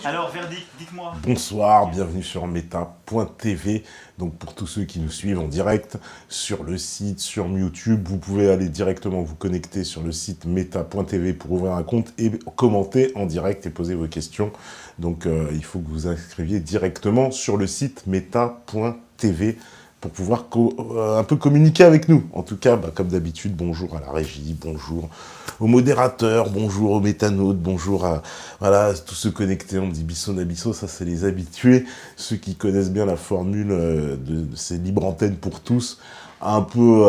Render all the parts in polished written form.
Alors, verdict, dites-moi. Bonsoir, bienvenue sur meta.tv. Donc pour tous ceux qui nous suivent en direct sur le site, sur YouTube, vous pouvez aller directement vous connecter sur le site meta.tv pour ouvrir un compte et commenter en direct et poser vos questions. Donc il faut que vous inscriviez directement sur le site meta.tv pour pouvoir un peu communiquer avec nous. En tout cas, comme d'habitude, bonjour à la régie, bonjour aux modérateurs, bonjour aux métanautes, bonjour à voilà, tous ceux connectés. On me dit Bisson Abisso, ça c'est les habitués, ceux qui connaissent bien la formule de ces libres antennes pour tous. Un peu,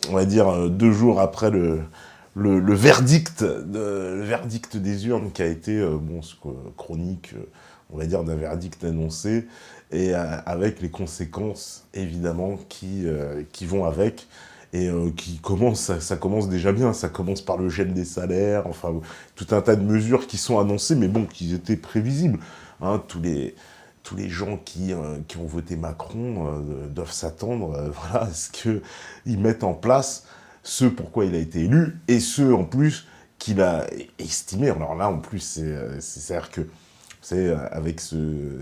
on va dire, 2 jours après le verdict, le verdict des urnes qui a été, chronique, on va dire, d'un verdict annoncé, et avec les conséquences, évidemment, qui vont avec, et ça commence déjà bien, ça commence par le gel des salaires, enfin, tout un tas de mesures qui sont annoncées, mais bon, qui étaient prévisibles, hein, tous les gens qui ont voté Macron doivent s'attendre voilà, à ce qu'ils mettent en place ce pourquoi il a été élu, et ce, en plus, qu'il a estimé. Alors là, en plus, c'est-à-dire que, c'est avec ce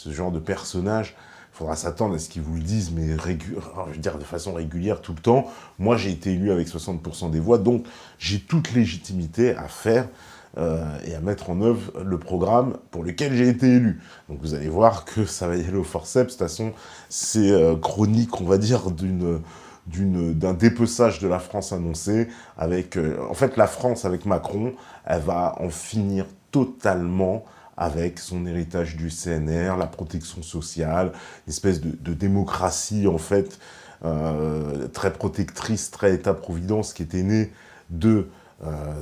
genre de personnage, il faudra s'attendre à ce qu'ils vous le disent, mais je veux dire, de façon régulière, tout le temps. Moi, j'ai été élu avec 60% des voix, donc j'ai toute légitimité à faire et à mettre en œuvre le programme pour lequel j'ai été élu. Donc vous allez voir que ça va y aller au forceps. De toute façon, c'est chronique, on va dire, d'un dépeçage de la France annoncé, avec, en fait, la France, avec Macron, elle va en finir totalement avec son héritage du CNR, la protection sociale, une espèce de démocratie, en fait, très protectrice, très État-providence, qui était née de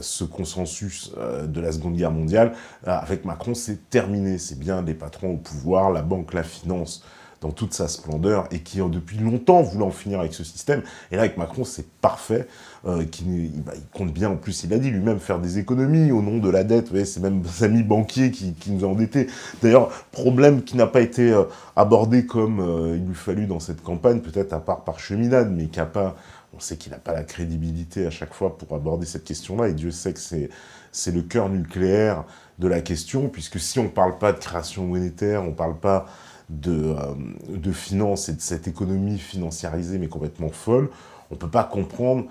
ce consensus de la Seconde Guerre mondiale. Avec Macron, c'est terminé. C'est bien les patrons au pouvoir, la banque, la finance, dans toute sa splendeur, et qui ont depuis longtemps voulu en finir avec ce système. Et là, avec Macron, c'est parfait. Il compte bien, en plus, il a dit lui-même, faire des économies au nom de la dette. Vous voyez, c'est même ses amis banquiers qui nous ont endettés. D'ailleurs, problème qui n'a pas été abordé comme il lui fallut dans cette campagne, peut-être à part par cheminade, mais qui n'a pas... On sait qu'il n'a pas la crédibilité à chaque fois pour aborder cette question-là, et Dieu sait que c'est le cœur nucléaire de la question, puisque si on ne parle pas de création monétaire, on ne parle pas de finances et de cette économie financiarisée mais complètement folle, on ne peut pas comprendre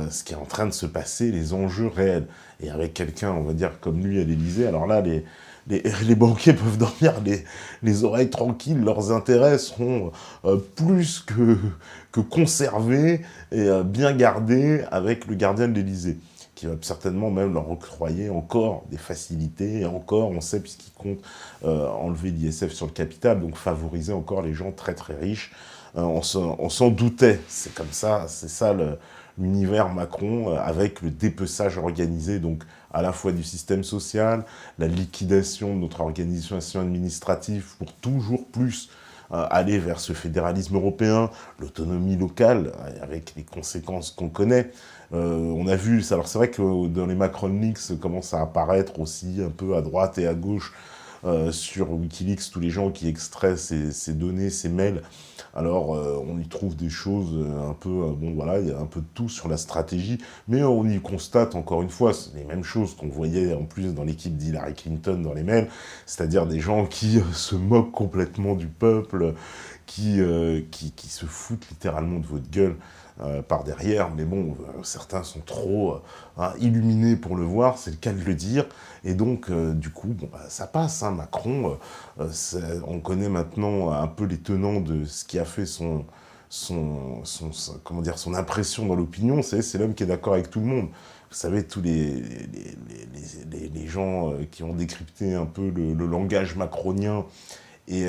ce qui est en train de se passer, les enjeux réels. Et avec quelqu'un, on va dire, comme lui à l'Élysée, alors là, les banquiers peuvent dormir les oreilles tranquilles, leurs intérêts seront plus que conservés et bien gardés avec le gardien de l'Élysée, qui va certainement même leur octroyer encore des facilités, et encore, on sait, puisqu'il compte enlever l'ISF sur le capital, donc favoriser encore les gens très très riches. On s'en doutait, c'est comme ça, c'est ça l'univers Macron, avec le dépeçage organisé, donc à la fois du système social, la liquidation de notre organisation administrative pour toujours plus aller vers ce fédéralisme européen, l'autonomie locale, avec les conséquences qu'on connaît. On a vu, alors c'est vrai que dans les Macron Leaks, ça commence à apparaître aussi un peu à droite et à gauche sur Wikileaks, tous les gens qui extraient ces données, ces mails. Alors, on y trouve des choses un peu, bon voilà, il y a un peu de tout sur la stratégie, mais on y constate encore une fois, c'est les mêmes choses qu'on voyait en plus dans l'équipe d'Hillary Clinton dans les mails, c'est-à-dire des gens qui se moquent complètement du peuple, qui se foutent littéralement de votre gueule par derrière, mais bon, certains sont trop illuminés pour le voir, c'est le cas de le dire, et donc, du coup, bon, ça passe, hein, Macron, on connaît maintenant un peu les tenants de ce qui a fait comment dire, son impression dans l'opinion, c'est l'homme qui est d'accord avec tout le monde. Vous savez, tous les gens qui ont décrypté un peu le langage macronien et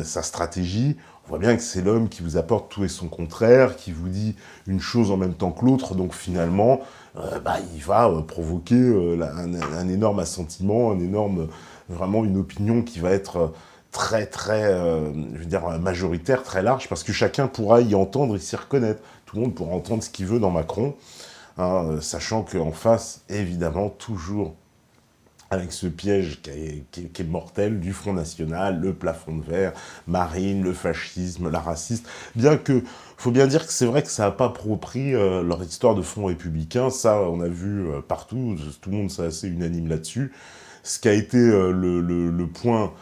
sa stratégie, on voit bien que c'est l'homme qui vous apporte tout et son contraire, qui vous dit une chose en même temps que l'autre, donc finalement, il va provoquer un énorme assentiment, vraiment une opinion qui va être très, très, je veux dire, majoritaire, très large, parce que chacun pourra y entendre et s'y reconnaître. Tout le monde pourra entendre ce qu'il veut dans Macron, hein, sachant qu'en face, évidemment, toujours avec ce piège qui est mortel du Front National, le plafond de verre, Marine, le fascisme, la raciste. Bien que, faut bien dire que c'est vrai que ça n'a pas propris leur histoire de Front républicain, ça on a vu partout, tout le monde c'est assez unanime là-dessus. ce qui a été le point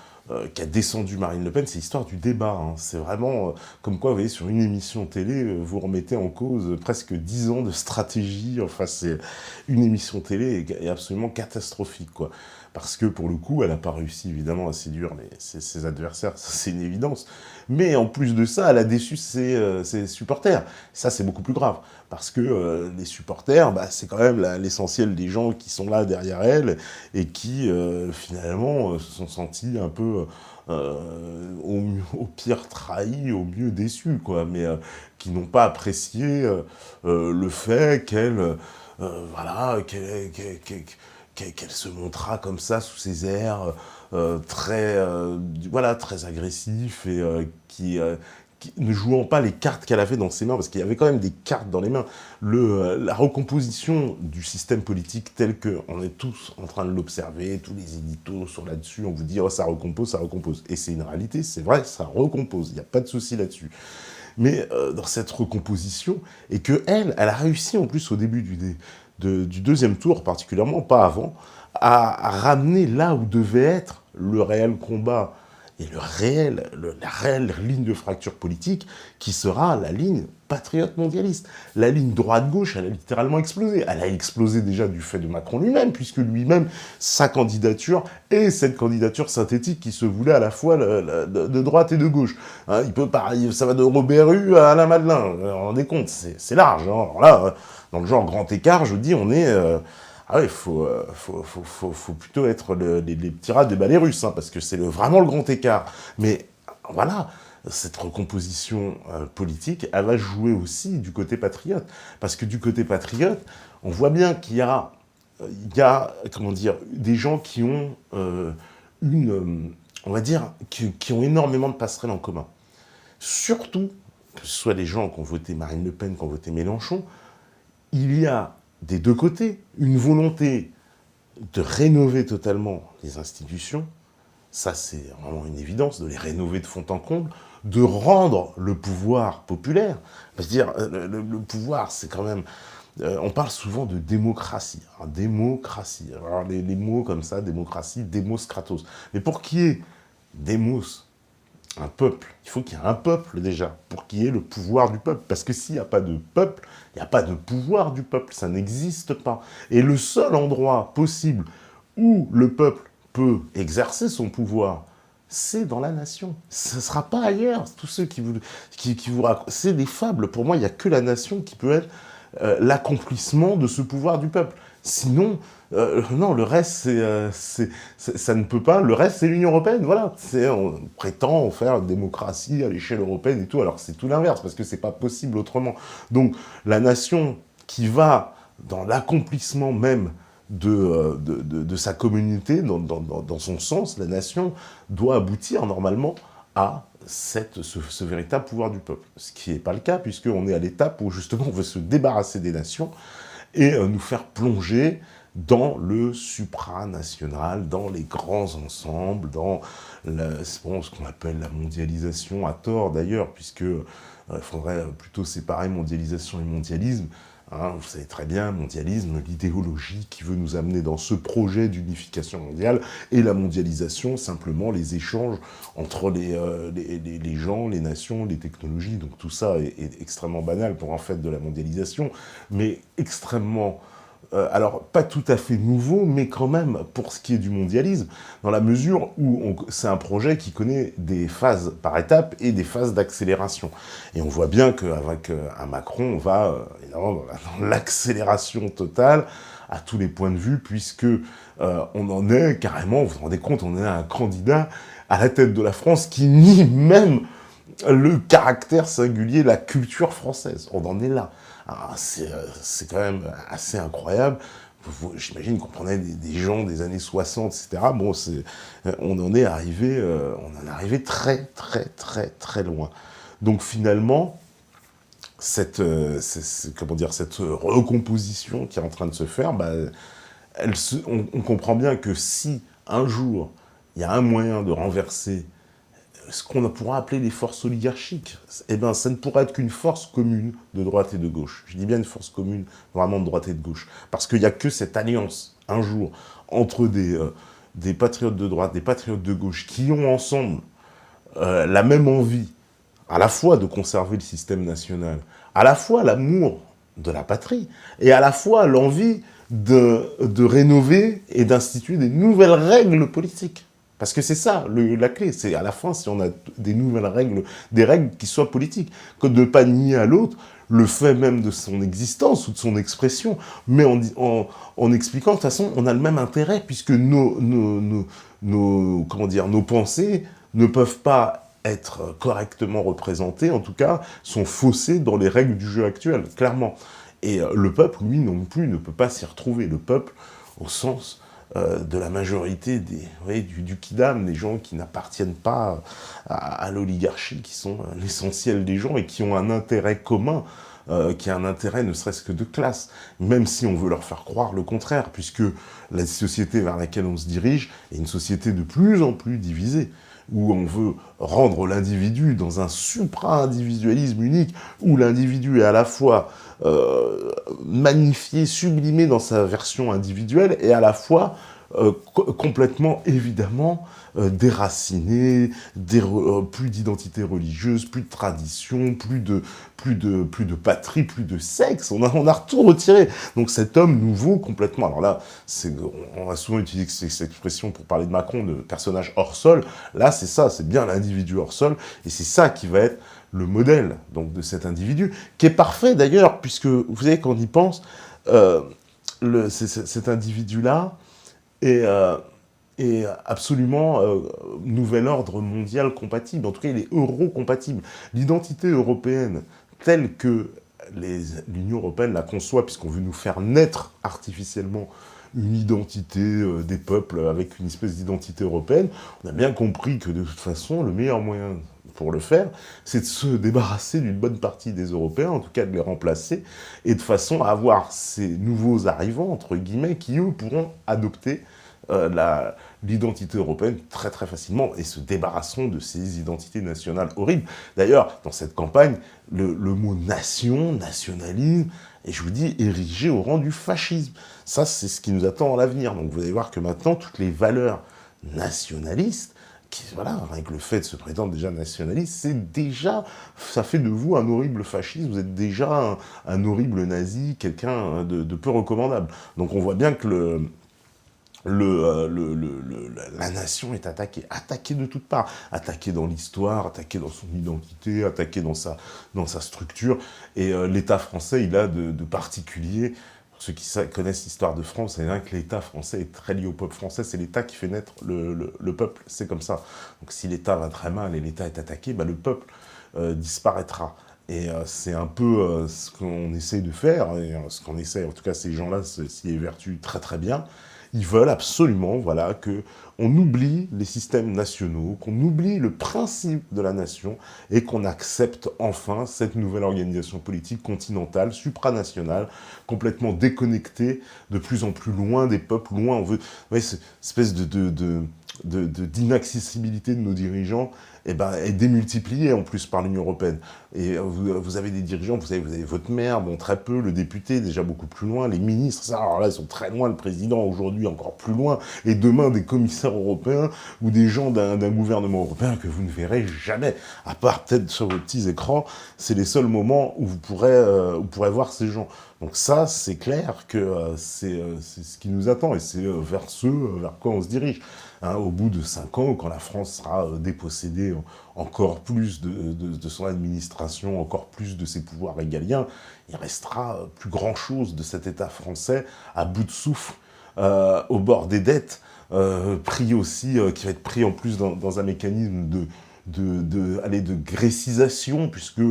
qui a descendu Marine Le Pen, c'est l'histoire du débat. Hein. C'est vraiment comme quoi, vous voyez, sur une émission télé, vous remettez en cause presque 10 ans de stratégie. Enfin, c'est une émission télé est absolument catastrophique, quoi. Parce que, pour le coup, elle n'a pas réussi, évidemment, à séduire ses adversaires, ça c'est une évidence. Mais en plus de ça, elle a déçu ses supporters. Ça, c'est beaucoup plus grave. Parce que les supporters, bah, c'est quand même l'essentiel des gens qui sont là derrière elle et qui, finalement, se sont sentis un peu, au pire trahis, au mieux déçus, quoi. Mais qui n'ont pas apprécié le fait voilà, qu'elle se montra comme ça, sous ses airs, voilà, très agressif et ne jouant pas les cartes qu'elle avait dans ses mains, parce qu'il y avait quand même des cartes dans les mains. La recomposition du système politique tel qu'on est tous en train de l'observer, tous les éditos sont là-dessus, on vous dit oh, ça recompose, ça recompose. Et c'est une réalité, c'est vrai, ça recompose, il n'y a pas de souci là-dessus. Mais dans cette recomposition, et elle a réussi en plus au début du deuxième tour, particulièrement, pas avant, à ramener là où devait être le réel combat et la réelle ligne de fracture politique, qui sera la ligne patriote mondialiste. La ligne droite-gauche, elle a littéralement explosé. Elle a explosé déjà du fait de Macron lui-même, puisque lui-même, sa candidature est cette candidature synthétique qui se voulait à la fois de droite et de gauche. Hein, ça va de Robert Hue à Alain Madelin, vous vous rendez compte, c'est large. Hein. Alors là, dans le genre grand écart, je dis, on est... ah oui, faut plutôt être les petits rats des balais russes, hein, parce que c'est vraiment le grand écart. Mais voilà, cette recomposition politique, elle va jouer aussi du côté patriote. Parce que du côté patriote, on voit bien qu'il y a, comment dire, des gens qui ont on va dire, qui ont énormément de passerelles en commun. Surtout, que ce soit les gens qui ont voté Marine Le Pen, qui ont voté Mélenchon, il y a des deux côtés une volonté de rénover totalement les institutions, ça c'est vraiment une évidence, de les rénover de fond en comble, de rendre le pouvoir populaire. C'est-à-dire, le pouvoir, c'est quand même... on parle souvent de démocratie. Alors, démocratie. Alors, les mots comme ça, démocratie, démos, kratos. Mais pour qu'il y ait démos, un peuple, il faut qu'il y ait un peuple déjà, pour qu'il y ait le pouvoir du peuple. Parce que s'il n'y a pas de peuple, il n'y a pas de pouvoir du peuple, ça n'existe pas. Et le seul endroit possible où le peuple peut exercer son pouvoir, c'est dans la nation. Ce ne sera pas ailleurs. Tous ceux qui vous racontent, c'est des fables. Pour moi, il n'y a que la nation qui peut être l'accomplissement de ce pouvoir du peuple. Sinon, non, le reste, ça ne peut pas. Le reste, c'est l'Union européenne, voilà. On prétend faire une démocratie à l'échelle européenne et tout, alors c'est tout l'inverse, parce que c'est pas possible autrement. Donc, la nation qui va dans l'accomplissement même de sa communauté, dans son sens, la nation doit aboutir normalement à ce véritable pouvoir du peuple. Ce qui n'est pas le cas, puisqu'on est à l'étape où justement on veut se débarrasser des nations et nous faire plonger dans le supranational, dans les grands ensembles, dans ce qu'on appelle la mondialisation, à tort d'ailleurs, puisque il faudrait plutôt séparer mondialisation et mondialisme. Hein, vous savez très bien, mondialisme, l'idéologie qui veut nous amener dans ce projet d'unification mondiale, et la mondialisation, simplement les échanges entre les gens, les nations, les technologies. Donc tout ça est extrêmement banal pour en fait de la mondialisation, mais extrêmement... alors, pas tout à fait nouveau, mais quand même, pour ce qui est du mondialisme, dans la mesure où c'est un projet qui connaît des phases par étapes et des phases d'accélération. Et on voit bien qu'avec un Macron, on va évidemment dans l'accélération totale à tous les points de vue, puisque on en est carrément, vous vous rendez compte, on est un candidat à la tête de la France qui nie même le caractère singulier, la culture française. On en est là. C'est quand même assez incroyable. J'imagine qu'on prenait des gens des années 60, etc. Bon, on en est arrivé très, très, très, très loin. Donc finalement, cette recomposition qui est en train de se faire, bah, on comprend bien que si un jour, il y a un moyen de renverser ce qu'on pourra appeler les forces oligarchiques, eh ben, ça ne pourra être qu'une force commune de droite et de gauche. Je dis bien une force commune vraiment de droite et de gauche. Parce qu'il n'y a que cette alliance, un jour, entre des patriotes de droite, des patriotes de gauche, qui ont ensemble la même envie, à la fois de conserver le système national, à la fois l'amour de la patrie, et à la fois l'envie de rénover et d'instituer des nouvelles règles politiques. Parce que c'est ça, la clé, c'est à la fin, si on a des nouvelles règles, des règles qui soient politiques, que de ne pas nier à l'autre le fait même de son existence ou de son expression, mais en expliquant, de toute façon, on a le même intérêt, puisque comment dire, nos pensées ne peuvent pas être correctement représentées, en tout cas, sont faussées dans les règles du jeu actuel, clairement. Et le peuple, lui, non plus, ne peut pas s'y retrouver. Le peuple, au sens de la majorité du kidam, des gens qui n'appartiennent pas à l'oligarchie, qui sont l'essentiel des gens et qui ont un intérêt commun, qui a un intérêt ne serait-ce que de classe, même si on veut leur faire croire le contraire, puisque la société vers laquelle on se dirige est une société de plus en plus divisée, où on veut rendre l'individu dans un supra-individualisme unique, où l'individu est à la fois magnifié, sublimé dans sa version individuelle, et à la fois complètement, évidemment, déraciné, plus d'identité religieuse, plus de tradition, plus de patrie, plus de sexe. On a tout retiré. Donc cet homme nouveau, complètement... Alors là, on a souvent utilisé cette expression pour parler de Macron, de personnage hors sol. Là, c'est ça, c'est bien l'individu hors sol, et c'est ça qui va être le modèle donc, de cet individu, qui est parfait d'ailleurs, puisque, vous savez, quand on y pense, cet individu-là est absolument nouvel ordre mondial compatible. En tout cas, il est euro-compatible. L'identité européenne, telle que l'Union européenne la conçoit, puisqu'on veut nous faire naître artificiellement une identité des peuples avec une espèce d'identité européenne, on a bien compris que de toute façon, le meilleur moyen pour le faire, c'est de se débarrasser d'une bonne partie des Européens, en tout cas de les remplacer, et de façon à avoir ces nouveaux arrivants, entre guillemets, qui eux pourront adopter l'identité européenne très très facilement et se débarrasseront de ces identités nationales horribles. D'ailleurs, dans cette campagne, le mot nation, nationalisme, et je vous dis, érigé au rang du fascisme. Ça, c'est ce qui nous attend à l'avenir. Donc vous allez voir que maintenant, toutes les valeurs nationalistes, voilà, avec le fait de se prétendre déjà nationaliste, c'est déjà, ça fait de vous un horrible fasciste, vous êtes déjà un horrible nazi, quelqu'un de peu recommandable. Donc on voit bien que la nation est attaquée de toutes parts, attaquée dans l'histoire, attaquée dans son identité, attaquée dans sa structure, et l'État français, il a de particulier. Pour ceux qui connaissent l'histoire de France, c'est vrai que l'État français est très lié au peuple français, c'est l'État qui fait naître le peuple, c'est comme ça. Donc si l'État va très mal et l'État est attaqué, bah, le peuple disparaîtra. Et c'est un peu ce qu'on essaie de faire, et ce qu'on essaie, en tout cas ces gens-là s'y évertuent très très bien. Ils veulent absolument, voilà, qu'on oublie les systèmes nationaux, qu'on oublie le principe de la nation et qu'on accepte enfin cette nouvelle organisation politique continentale, supranationale, complètement déconnectée, de plus en plus loin des peuples, loin, on veut, vous voyez, cette espèce d'inaccessibilité de nos dirigeants est démultipliée en plus par l'Union européenne. Et vous avez des dirigeants, vous avez votre maire, bon très peu, le député déjà beaucoup plus loin, les ministres, ça, alors là ils sont très loin, le président aujourd'hui encore plus loin, et demain des commissaires européens ou des gens d'un gouvernement européen que vous ne verrez jamais, à part peut-être sur vos petits écrans, c'est les seuls moments où vous pourrez voir ces gens. Donc ça, c'est clair que c'est ce qui nous attend, et c'est vers quoi on se dirige. Hein, au bout de 5 ans, quand la France sera dépossédée encore plus de son administration, encore plus de ses pouvoirs régaliens, il restera plus grand-chose de cet État français à bout de souffle, au bord des dettes, pris aussi, qui va être pris en plus dans un mécanisme de grécisation, puisque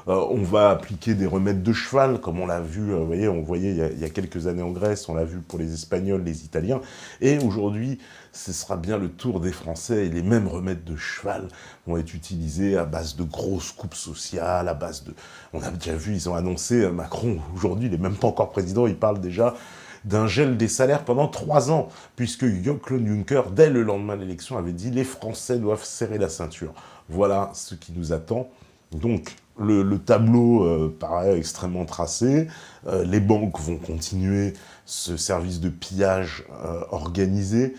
on va appliquer des remèdes de cheval, comme on l'a vu, on voyait il y a quelques années en Grèce, on l'a vu pour les Espagnols, les Italiens, et aujourd'hui, ce sera bien le tour des Français, et les mêmes remèdes de cheval vont être utilisés à base de grosses coupes sociales, à base de... On a déjà vu, ils ont annoncé, Macron, aujourd'hui, il n'est même pas encore président, il parle déjà d'un gel des salaires pendant 3 ans, puisque Jean-Claude Juncker, dès le lendemain de l'élection, avait dit « les Français doivent serrer la ceinture ». Voilà ce qui nous attend. Donc, le tableau paraît extrêmement tracé. Les banques vont continuer ce service de pillage organisé.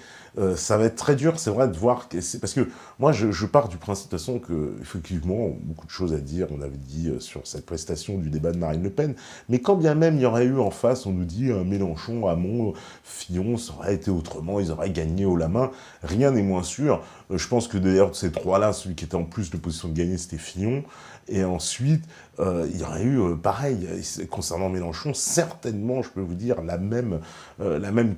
ça va être très dur, c'est vrai, de voir... Parce que moi, je pars du principe, de toute façon, qu'effectivement, beaucoup de choses à dire, on avait dit sur cette prestation du débat de Marine Le Pen, mais quand bien même il y aurait eu en face, on nous dit, Mélenchon, Hamon, Fillon, ça aurait été autrement, ils auraient gagné haut la main, rien n'est moins sûr. Je pense que d'ailleurs, de ces trois-là, celui qui était en plus de position de gagner, c'était Fillon. Et ensuite, il y aurait eu, pareil, concernant Mélenchon, certainement, je peux vous dire, la même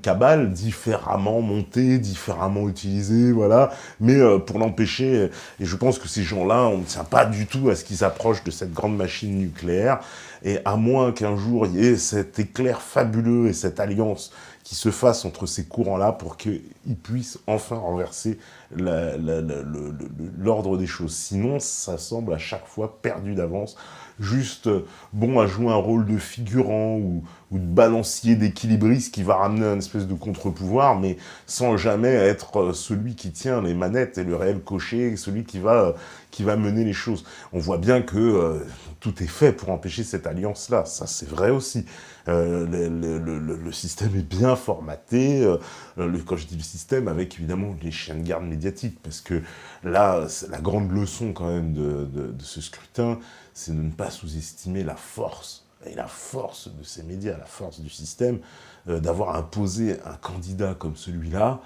cabale, différemment montée, différemment utilisée, voilà, mais pour l'empêcher, et je pense que ces gens-là, on ne tient pas du tout à ce qu'ils s'approchent de cette grande machine nucléaire, et à moins qu'un jour, il y ait cet éclair fabuleux et cette alliance qui se fasse entre ces courants-là pour qu'ils puissent enfin renverser l'ordre des choses. Sinon, ça semble à chaque fois perdu d'avance, juste bon à jouer un rôle de figurant ou de balancier d'équilibriste qui va ramener un espèce de contre-pouvoir, mais sans jamais être celui qui tient les manettes et le réel cocher, celui qui va mener les choses. On voit bien que tout est fait pour empêcher cette alliance-là, ça c'est vrai aussi. Le système est bien formaté, quand je dis le système, avec évidemment les chiens de garde médiatiques, parce que là, la grande leçon quand même de ce scrutin, c'est de ne pas sous-estimer la force, et la force de ces médias, la force du système, d'avoir imposé un candidat comme celui-là,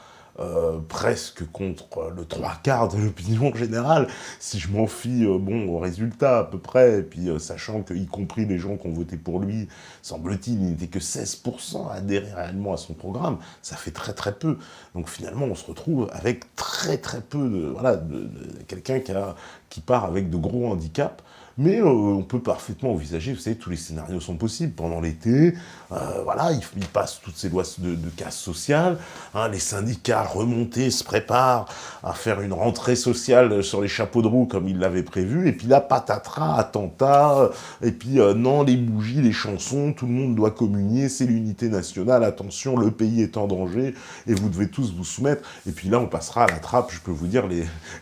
presque contre le trois quarts de l'opinion générale, si je m'en fie au résultat à peu près, et puis sachant que, y compris les gens qui ont voté pour lui, semble-t-il, il n'était que 16% à adhérer réellement à son programme, ça fait très très peu. Donc finalement, on se retrouve avec très très peu de quelqu'un qui part avec de gros handicaps. Mais on peut parfaitement envisager, vous savez, tous les scénarios sont possibles. Pendant l'été, il passe toutes ces lois de casse sociale, les syndicats remontés se préparent à faire une rentrée sociale sur les chapeaux de roue comme ils l'avaient prévu, et puis là, patatras, attentat, et puis non, les bougies, les chansons, tout le monde doit communier, c'est l'unité nationale, attention, le pays est en danger, et vous devez tous vous soumettre. Et puis là, on passera à la trappe, je peux vous dire,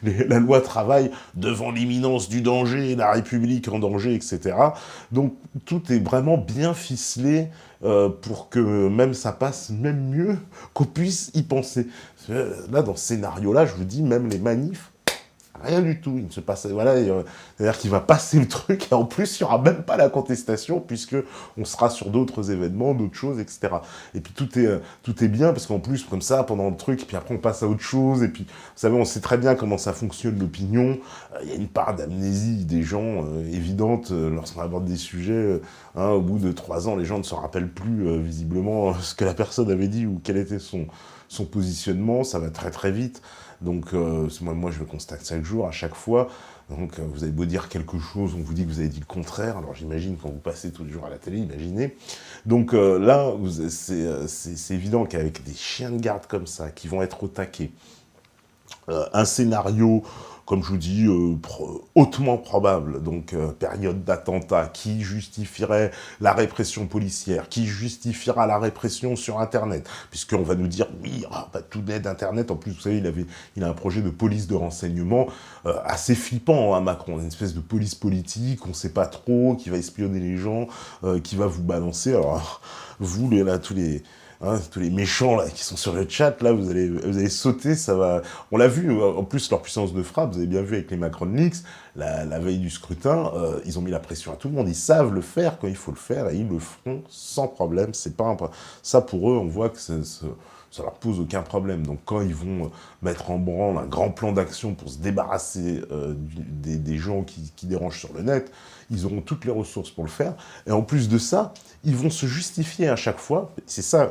la loi travail devant l'imminence du danger, la République en danger, etc. Donc tout est vraiment bien ficelé pour que même ça passe même mieux qu'on puisse y penser. Là, dans ce scénario-là, je vous dis, même les manifs, rien du tout, il ne se passe... c'est-à-dire qu'il va passer le truc, et en plus, il n'y aura même pas la contestation, puisque on sera sur d'autres événements, d'autres choses, etc. Et puis tout est bien, parce qu'en plus, comme ça, pendant le truc, et puis après on passe à autre chose, et puis, vous savez, on sait très bien comment ça fonctionne, l'opinion, il y a une part d'amnésie des gens évidente, lorsqu'on aborde des sujets, au bout de 3 ans, les gens ne se rappellent plus, visiblement, ce que la personne avait dit, ou quel était son positionnement, ça va très très vite. Donc, moi, je le constate chaque jour, à chaque fois. Donc, vous avez beau dire quelque chose, on vous dit que vous avez dit le contraire. Alors, j'imagine, quand vous passez tous les jours à la télé, imaginez. Donc, là, c'est évident qu'avec des chiens de garde comme ça, qui vont être au taquet, un scénario, comme je vous dis, hautement probable, donc période d'attentat, qui justifierait la répression policière, qui justifiera la répression sur Internet, puisqu'on va nous dire, oui, tout n'est d'Internet, en plus, vous savez, il a un projet de police de renseignement assez flippant, Macron, une espèce de police politique, on ne sait pas trop, qui va espionner les gens, qui va vous balancer, alors, vous, là, tous les méchants là qui sont sur le chat, là, vous allez sauter, ça va... On l'a vu, en plus, leur puissance de frappe, vous avez bien vu avec les Macron Leaks, la veille du scrutin, ils ont mis la pression à tout le monde, ils savent le faire quand il faut le faire, et ils le feront sans problème, c'est pas ça pour eux, on voit que ça leur pose aucun problème. Donc quand ils vont mettre en branle un grand plan d'action pour se débarrasser des gens qui dérangent sur le net, ils auront toutes les ressources pour le faire. Et en plus de ça, ils vont se justifier à chaque fois. C'est ça,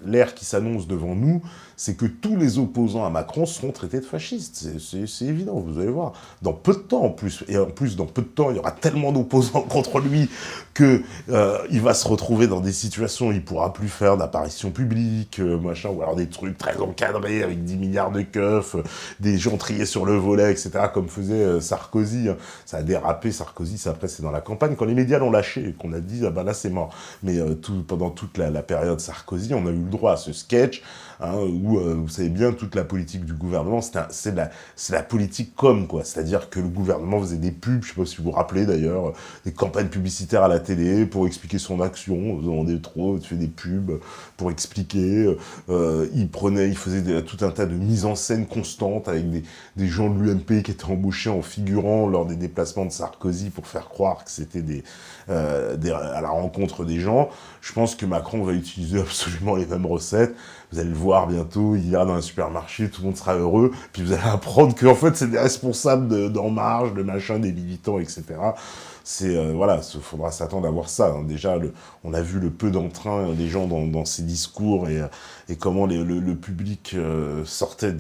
l'ère qui s'annonce devant nous, c'est que tous les opposants à Macron seront traités de fascistes. C'est évident, vous allez voir. Dans peu de temps, en plus. Et en plus, dans peu de temps, il y aura tellement d'opposants contre lui qu'il va se retrouver dans des situations où il ne pourra plus faire d'apparition publique, machin, ou alors des trucs très encadrés avec 10 milliards de keufs, des gens triés sur le volet, etc., comme faisait Sarkozy. Ça a dérapé, Sarkozy, après c'est dans la campagne, quand les médias l'ont lâché, et qu'on a dit, ah bah là c'est mort. Mais pendant toute la période Sarkozy, on a eu le droit à ce sketch, hein, où, vous savez bien, toute la politique du gouvernement, c'est la politique quoi. C'est-à-dire que le gouvernement faisait des pubs, je sais pas si vous vous rappelez d'ailleurs, des campagnes publicitaires à la télé pour expliquer son action, vous en demandez trop, tu fais des pubs pour expliquer, il faisait tout un tas de mises en scène constantes avec des gens de l'UMP qui étaient embauchés en figurant lors des déplacements de Sarkozy pour faire croire que c'était à la rencontre des gens. Je pense que Macron va utiliser absolument les mêmes recettes. Vous allez le voir bientôt, il ira dans un supermarché, tout le monde sera heureux, puis vous allez apprendre qu'en fait c'est des responsables d'En Marche, de machin, des militants, etc. Voilà, il faudra s'attendre à voir ça. Hein. Déjà, on a vu le peu d'entrain des gens dans ces discours et comment le public sortait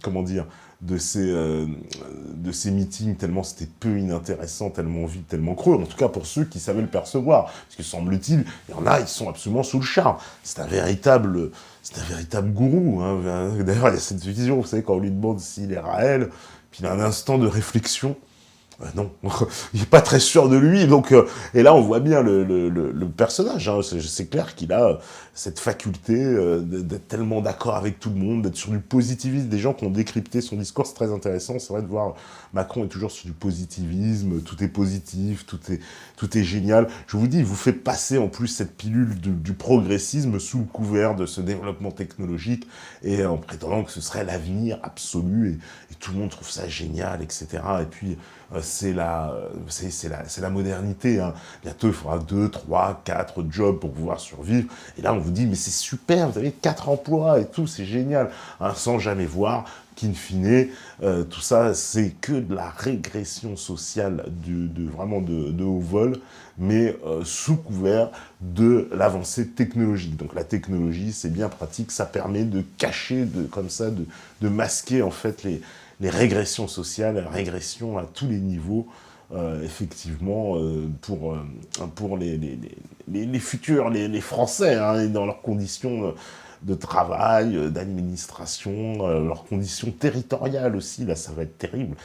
comment dire, de ces meetings, tellement c'était peu inintéressant, tellement vide, tellement creux, en tout cas pour ceux qui savaient le percevoir, parce que semble-t-il, il y en a, ils sont absolument sous le charme. C'est un véritable gourou. Hein. D'ailleurs, il y a cette vision, vous savez, quand on lui demande s'il est Raël, puis il a un instant de réflexion. Non, il est pas très sûr de lui, donc et là on voit bien le personnage, hein, c'est clair qu'il a cette faculté d'être tellement d'accord avec tout le monde, d'être sur du positivisme, des gens qui ont décrypté son discours, c'est très intéressant, c'est vrai de voir Macron est toujours sur du positivisme, tout est positif, tout est génial, je vous dis, il vous fait passer en plus cette pilule du progressisme sous le couvert de ce développement technologique, et en prétendant que ce serait l'avenir absolu, et tout le monde trouve ça génial, etc., et puis c'est la modernité. Hein. Bientôt, il faudra 2, 3, 4 jobs pour pouvoir survivre. Et là, on vous dit, mais c'est super, vous avez 4 emplois et tout, c'est génial. Hein, sans jamais voir qu'in fine, tout ça, c'est que de la régression sociale, vraiment de haut vol, mais sous couvert de l'avancée technologique. Donc la technologie, c'est bien pratique, ça permet de cacher, comme ça, de masquer en fait les régressions sociales, régressions à tous les niveaux, effectivement, pour les futurs, les Français, hein, dans leurs conditions de travail, d'administration, leurs conditions territoriales aussi, là ça va être terrible,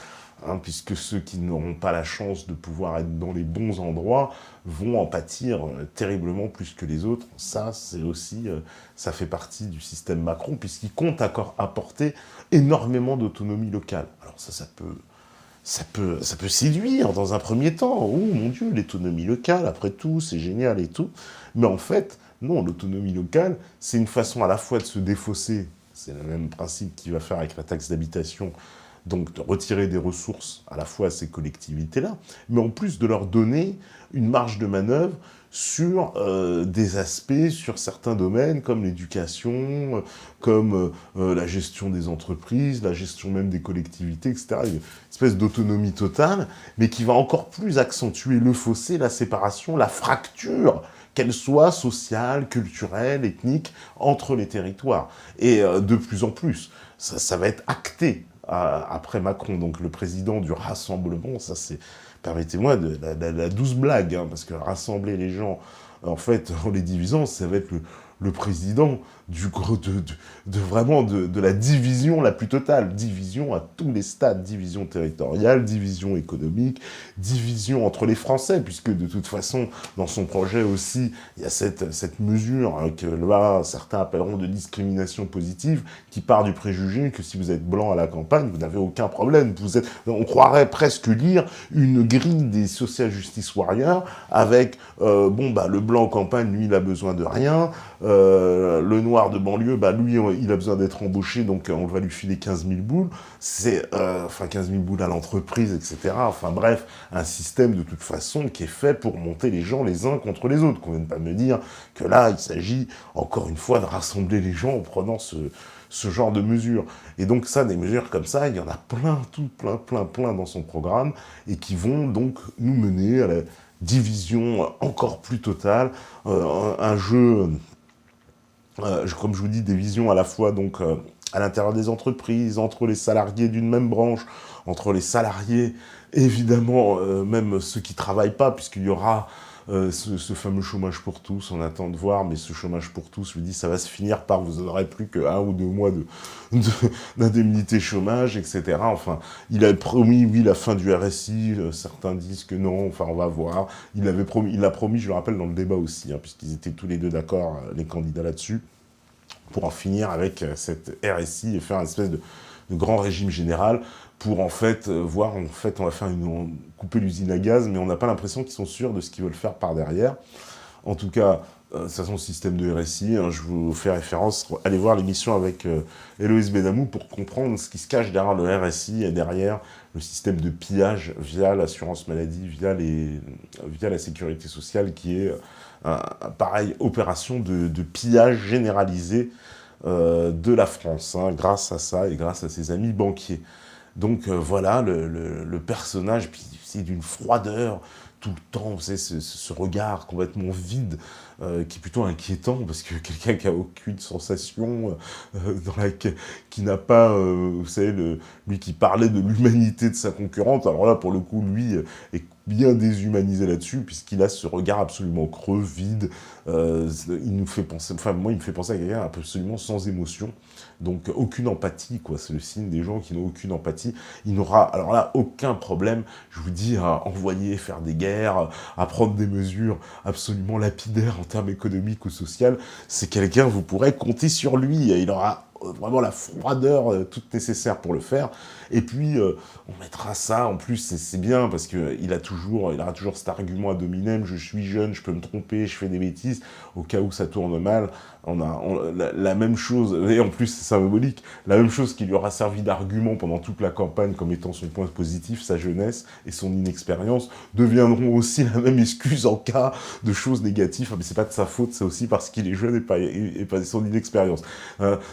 hein, puisque ceux qui n'auront pas la chance de pouvoir être dans les bons endroits vont en pâtir terriblement plus que les autres. Ça, c'est aussi, ça fait partie du système Macron, puisqu'il compte apporter énormément d'autonomie locale. Alors ça peut séduire dans un premier temps. Oh mon Dieu, l'autonomie locale, après tout, c'est génial et tout. Mais en fait, non, l'autonomie locale, c'est une façon à la fois de se défausser, c'est le même principe qu'il va faire avec la taxe d'habitation, donc de retirer des ressources à la fois à ces collectivités-là, mais en plus de leur donner une marge de manœuvre sur des aspects, sur certains domaines, comme l'éducation, comme la gestion des entreprises, la gestion même des collectivités, etc. Une espèce d'autonomie totale, mais qui va encore plus accentuer le fossé, la séparation, la fracture, qu'elle soit sociale, culturelle, ethnique, entre les territoires. Et de plus en plus, ça va être acté après Macron, donc le président du rassemblement, ça c'est, permettez-moi, la douce blague, hein, parce que rassembler les gens, en fait, en les divisant, ça va être le président vraiment de la division la plus totale, division à tous les stades, division territoriale, division économique, division entre les Français, puisque de toute façon, dans son projet aussi, il y a cette mesure hein, que là, certains appelleront de discrimination positive, qui part du préjugé que si vous êtes blanc à la campagne, vous n'avez aucun problème. On croirait presque lire une grille des social justice warriors avec, le blanc en campagne, lui, il a besoin de rien, le noir de banlieue, lui, il a besoin d'être embauché, donc on va lui filer 15 000 boules, 15 000 boules à l'entreprise, etc. Enfin bref, un système de toute façon qui est fait pour monter les gens les uns contre les autres, qu'on ne vienne pas me dire que là, il s'agit encore une fois de rassembler les gens en prenant ce genre de mesures. Et donc ça, des mesures comme ça, il y en a plein dans son programme, et qui vont donc nous mener à la division encore plus totale, un jeu... comme je vous dis, des visions à la fois donc à l'intérieur des entreprises, entre les salariés d'une même branche, entre les salariés, évidemment, même ceux qui ne travaillent pas, puisqu'il y aura ce fameux chômage pour tous, on attend de voir, mais ce chômage pour tous, je lui dis, ça va se finir par vous n'aurez plus que 1 ou 2 mois d'indemnité chômage, etc. Enfin, il a promis, oui, la fin du RSI, certains disent que non, enfin, on va voir. Il a promis, je le rappelle, dans le débat aussi, hein, puisqu'ils étaient tous les deux d'accord, les candidats là-dessus, pour en finir avec cette RSI et faire une espèce de grand régime général pour en fait voir, en fait, on va faire couper l'usine à gaz, mais on n'a pas l'impression qu'ils sont sûrs de ce qu'ils veulent faire par derrière. En tout cas, de toute façon, le système de RSI, hein, je vous fais référence, allez voir l'émission avec Héloïse Benamou pour comprendre ce qui se cache derrière le RSI et derrière le système de pillage via l'assurance maladie, via la sécurité sociale, qui est pareille opération de pillage généralisé de la France, hein, grâce à ça et grâce à ses amis banquiers. Donc voilà, le personnage, puis c'est d'une froideur tout le temps, vous savez, ce regard complètement vide, qui est plutôt inquiétant, parce que quelqu'un qui a aucune sensation, qui n'a pas, vous savez, lui qui parlait de l'humanité de sa concurrente, alors là, pour le coup, lui est bien déshumanisé là-dessus, puisqu'il a ce regard absolument creux, vide, il nous fait penser, enfin moi il me fait penser à quelqu'un absolument sans émotion, donc aucune empathie, quoi, c'est le signe des gens qui n'ont aucune empathie. Il n'aura, alors là, aucun problème, je vous dis, à envoyer faire des guerres, à prendre des mesures absolument lapidaires en termes économiques ou sociaux. C'est quelqu'un, vous pourrez compter sur lui, et il aura vraiment la froideur toute nécessaire pour le faire. Et puis, on mettra ça, en plus, c'est bien, parce qu'il aura toujours cet argument à dominem, je suis jeune, je peux me tromper, je fais des bêtises, au cas où ça tourne mal. La même chose, et en plus c'est symbolique, la même chose qui lui aura servi d'argument pendant toute la campagne comme étant son point positif, sa jeunesse et son inexpérience, deviendront aussi la même excuse en cas de choses négatives. Ah, mais c'est pas de sa faute, c'est aussi parce qu'il est jeune et pas son inexpérience.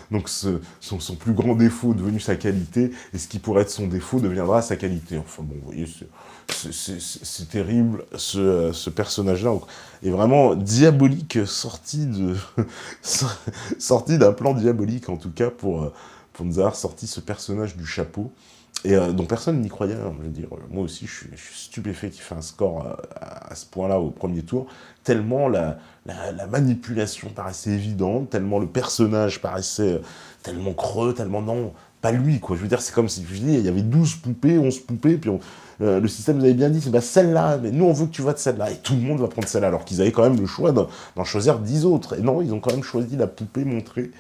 Donc son plus grand défaut devenu sa qualité, et ce qui pourrait être son défaut deviendra sa qualité. Enfin bon, vous voyez, c'est terrible, ce personnage-là est vraiment diabolique, sorti d'un plan diabolique, en tout cas, pour nous avoir sorti ce personnage du chapeau, et dont personne n'y croyait. Hein. Je veux dire, moi aussi, je suis stupéfait qu'il fait un score à ce point-là au premier tour, tellement la manipulation paraissait évidente, tellement le personnage paraissait tellement creux, tellement non, pas lui, quoi. Je veux dire, c'est comme si, je dis, il y avait 12 poupées, 11 poupées, puis le système nous avait bien dit, c'est bah, celle-là, mais nous on veut que tu votes celle-là, et tout le monde va prendre celle-là, alors qu'ils avaient quand même le choix d'en choisir 10 autres. Et non, ils ont quand même choisi la poupée montrée,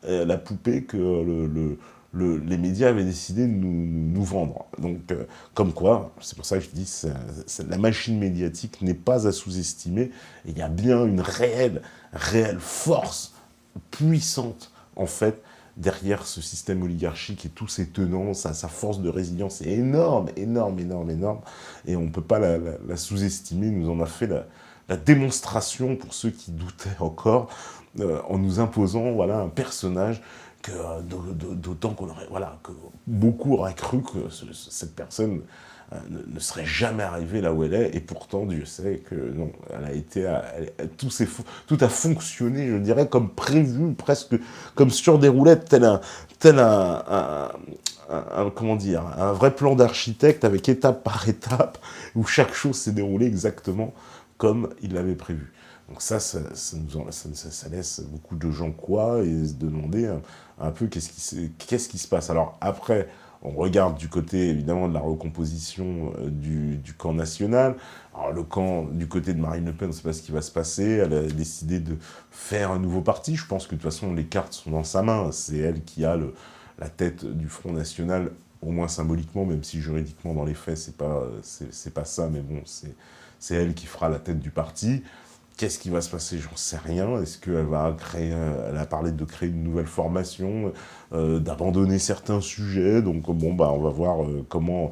la poupée que les médias avaient décidé de nous vendre. Donc, comme quoi, c'est pour ça que je dis, la machine médiatique n'est pas à sous-estimer, et il y a bien une réelle force puissante, en fait, derrière ce système oligarchique et tous ses tenants, sa force de résilience est énorme, énorme, énorme, énorme, et on ne peut pas la sous-estimer. Nous en a fait la démonstration, pour ceux qui doutaient encore, en nous imposant, voilà, un personnage d'autant que beaucoup auraient cru que cette personne ne serait jamais arrivée là où elle est, et pourtant, Dieu sait que non, tout a fonctionné, je dirais, comme prévu, presque comme sur des roulettes, tel comment dire, un vrai plan d'architecte avec étape par étape, où chaque chose s'est déroulée exactement comme il l'avait prévu. Donc ça laisse beaucoup de gens et se demander un peu qu'est-ce qui se passe. Alors après, on regarde du côté, évidemment, de la recomposition du camp national. Alors le camp du côté de Marine Le Pen, on ne sait pas ce qui va se passer. Elle a décidé de faire un nouveau parti. Je pense que de toute façon, les cartes sont dans sa main. C'est elle qui a la tête du Front National, au moins symboliquement, même si juridiquement, dans les faits, c'est pas ça. Mais bon, c'est elle qui fera la tête du parti. Qu'est-ce qui va se passer? J'en sais rien. Est-ce qu'elle va elle a parlé de créer une nouvelle formation, d'abandonner certains sujets. Donc bon, bah, on va voir comment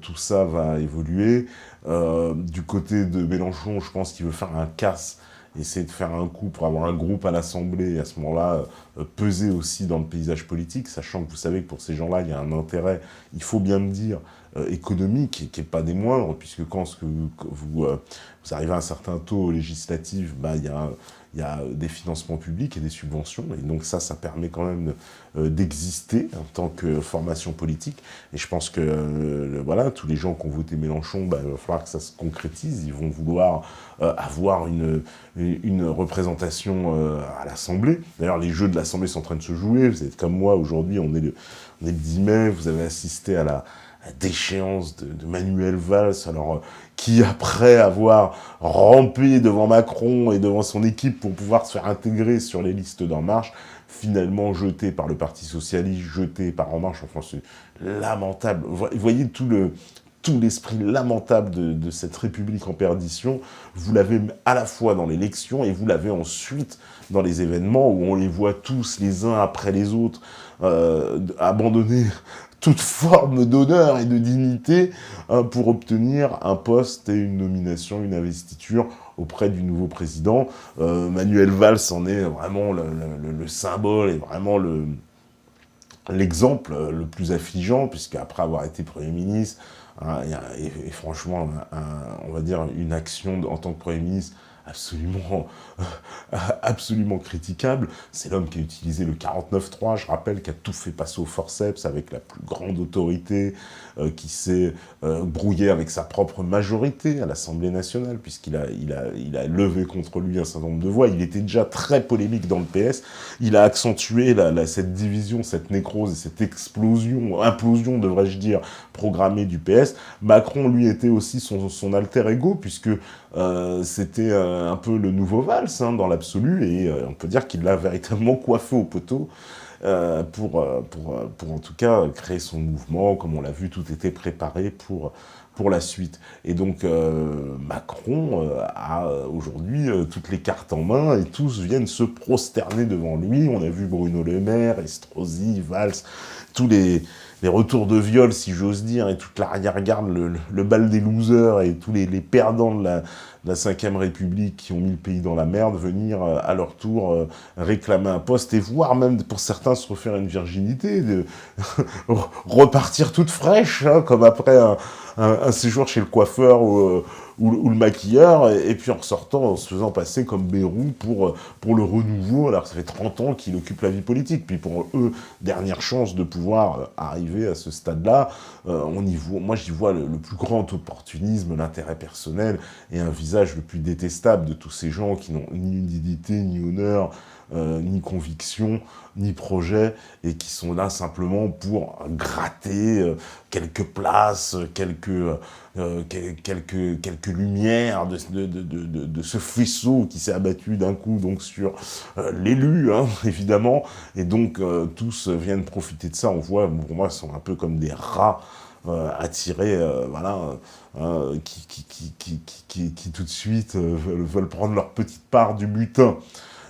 tout ça va évoluer. Du côté de Mélenchon, je pense qu'il veut faire un casse, essayer de faire un coup pour avoir un groupe à l'Assemblée, et à ce moment-là, peser aussi dans le paysage politique, sachant que vous savez que pour ces gens-là, il y a un intérêt, il faut bien le dire, économique, qui n'est pas des moindres, puisque quand vous arrivez à un certain taux législatif, bah, il il y a des financements publics et des subventions, et donc ça permet quand même d'exister en tant que formation politique. Et je pense que voilà, tous les gens qui ont voté Mélenchon, il va falloir que ça se concrétise. Ils vont vouloir avoir une représentation à l'Assemblée. D'ailleurs, les jeux de l'Assemblée sont en train de se jouer. Vous êtes comme moi, aujourd'hui, on est le 10 mai, vous avez assisté à la déchéance de Manuel Valls, alors qui, après avoir rampé devant Macron et devant son équipe pour pouvoir se faire intégrer sur les listes d'En Marche, finalement jeté par le Parti Socialiste, jeté par En Marche, enfin c'est lamentable. Vous voyez tout l'esprit lamentable de cette République en perdition, vous l'avez à la fois dans l'élection et vous l'avez ensuite dans les événements où on les voit tous les uns après les autres abandonner toute forme d'honneur et de dignité pour obtenir un poste et une nomination, une investiture auprès du nouveau président. Manuel Valls en est vraiment le symbole et vraiment l'exemple le plus affligeant, puisqu'après avoir été Premier ministre, et franchement, on va dire une action en tant que Premier ministre absolument critiquable. C'est l'homme qui a utilisé le 49.3, je rappelle, qui a tout fait passer au forceps avec la plus grande autorité, qui s'est brouillé avec sa propre majorité à l'Assemblée nationale, puisqu'il a levé contre lui un certain nombre de voix. Il était déjà très polémique dans le PS. Il a accentué cette division, cette nécrose et cette implosion, devrais-je dire, programmée du PS. Macron, lui, était aussi son alter ego, puisque c'était un peu le nouveau Valls dans l'absolu, et on peut dire qu'il l'a véritablement coiffé au poteau pour en tout cas créer son mouvement. Comme on l'a vu, tout était préparé pour la suite. Et donc Macron a aujourd'hui toutes les cartes en main, et tous viennent se prosterner devant lui. On a vu Bruno Le Maire, Estrosi, Valls, tous les retours de viol, si j'ose dire, et toute l'arrière-garde, le bal des losers, et tous les perdants de la 5e République qui ont mis le pays dans la merde, venir à leur tour réclamer un poste, et voire même pour certains se refaire une virginité, de repartir toute fraîche, comme après un séjour chez le coiffeur ou le maquilleur, et puis en ressortant, en se faisant passer comme Bayrou pour le renouveau, alors que ça fait 30 ans qu'il occupe la vie politique. Puis pour eux, dernière chance de pouvoir arriver à ce stade-là, moi j'y vois le plus grand opportunisme, l'intérêt personnel, et un visage le plus détestable de tous ces gens qui n'ont ni dignité, ni honneur, ni conviction, ni projet, et qui sont là simplement pour gratter quelques places, quelques lumières de ce faisceau qui s'est abattu d'un coup donc sur l'élu, évidemment, et donc tous viennent profiter de ça. On voit, pour moi, sont un peu comme des rats attirés, voilà, qui tout de suite veulent prendre leur petite part du butin.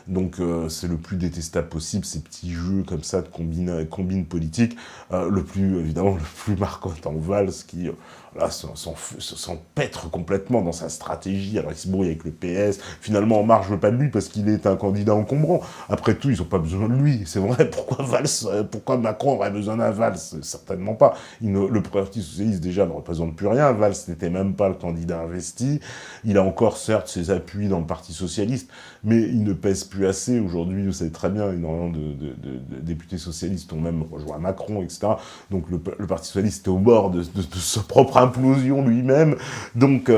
Donc c'est le plus détestable possible, ces petits jeux comme ça de combine politique. Évidemment, le plus marquant étant Valls, qui là s'empêtre complètement dans sa stratégie. Alors il se brouille avec le PS. Finalement, En Marche veut pas de lui parce qu'il est un candidat encombrant. Après tout, ils ont pas besoin de lui. C'est vrai, pourquoi Macron aurait besoin d'un Valls? Certainement pas. Le Parti Socialiste, déjà, ne représente plus rien. Valls n'était même pas le candidat investi. Il a encore, certes, ses appuis dans le Parti Socialiste, mais il ne pèse plus assez. Aujourd'hui, vous savez très bien, énormément de députés socialistes ont même rejoint Macron, etc. Donc le Parti Socialiste est au bord de sa propre implosion lui-même. Donc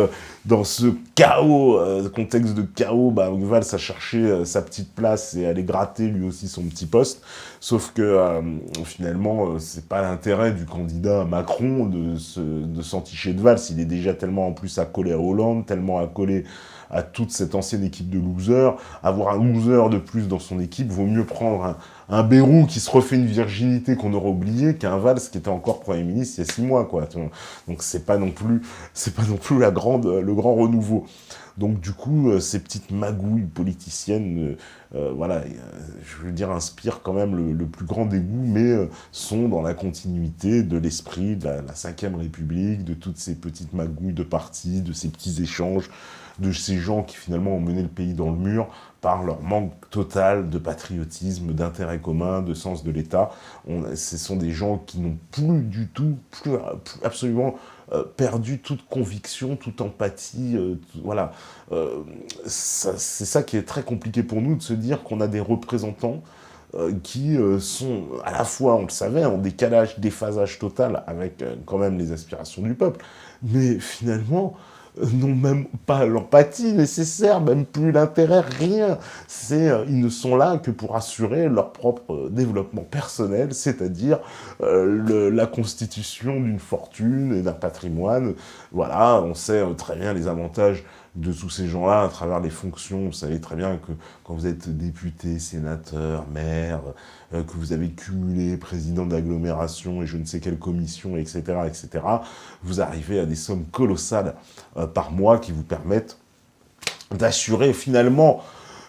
dans ce chaos, contexte de chaos, Valls a cherché sa petite place et allait gratter lui aussi son petit poste. Sauf que finalement, c'est pas l'intérêt du candidat Macron de s'enticher de Valls. Il est déjà tellement en plus accolé à Hollande, tellement accolé à toute cette ancienne équipe de losers. Avoir un loser de plus dans son équipe, vaut mieux prendre un Bayrou qui se refait une virginité qu'on aurait oubliée qu'un Valls qui était encore Premier ministre il y a 6 mois, quoi. Donc c'est pas non plus le grand renouveau. Donc du coup, ces petites magouilles politiciennes, voilà, je veux dire, inspirent quand même le plus grand dégoût, mais sont dans la continuité de l'esprit de la 5e République, de toutes ces petites magouilles de partis, de ces petits échanges, de ces gens qui finalement ont mené le pays dans le mur par leur manque total de patriotisme, d'intérêt commun, de sens de l'État. Ce sont des gens qui n'ont plus du tout, absolument perdu toute conviction, toute empathie, voilà. C'est ça qui est très compliqué pour nous, de se dire qu'on a des représentants qui sont à la fois, on le savait, en décalage, déphasage total avec quand même les aspirations du peuple, mais finalement n'ont même pas l'empathie nécessaire, même plus l'intérêt, rien. Ils ne sont là que pour assurer leur propre développement personnel, c'est-à-dire la constitution d'une fortune et d'un patrimoine. Voilà, on sait très bien les avantages de tous ces gens-là à travers les fonctions. Vous savez très bien que quand vous êtes député, sénateur, maire, que vous avez cumulé président d'agglomération et je ne sais quelle commission, etc., etc., vous arrivez à des sommes colossales par mois qui vous permettent d'assurer finalement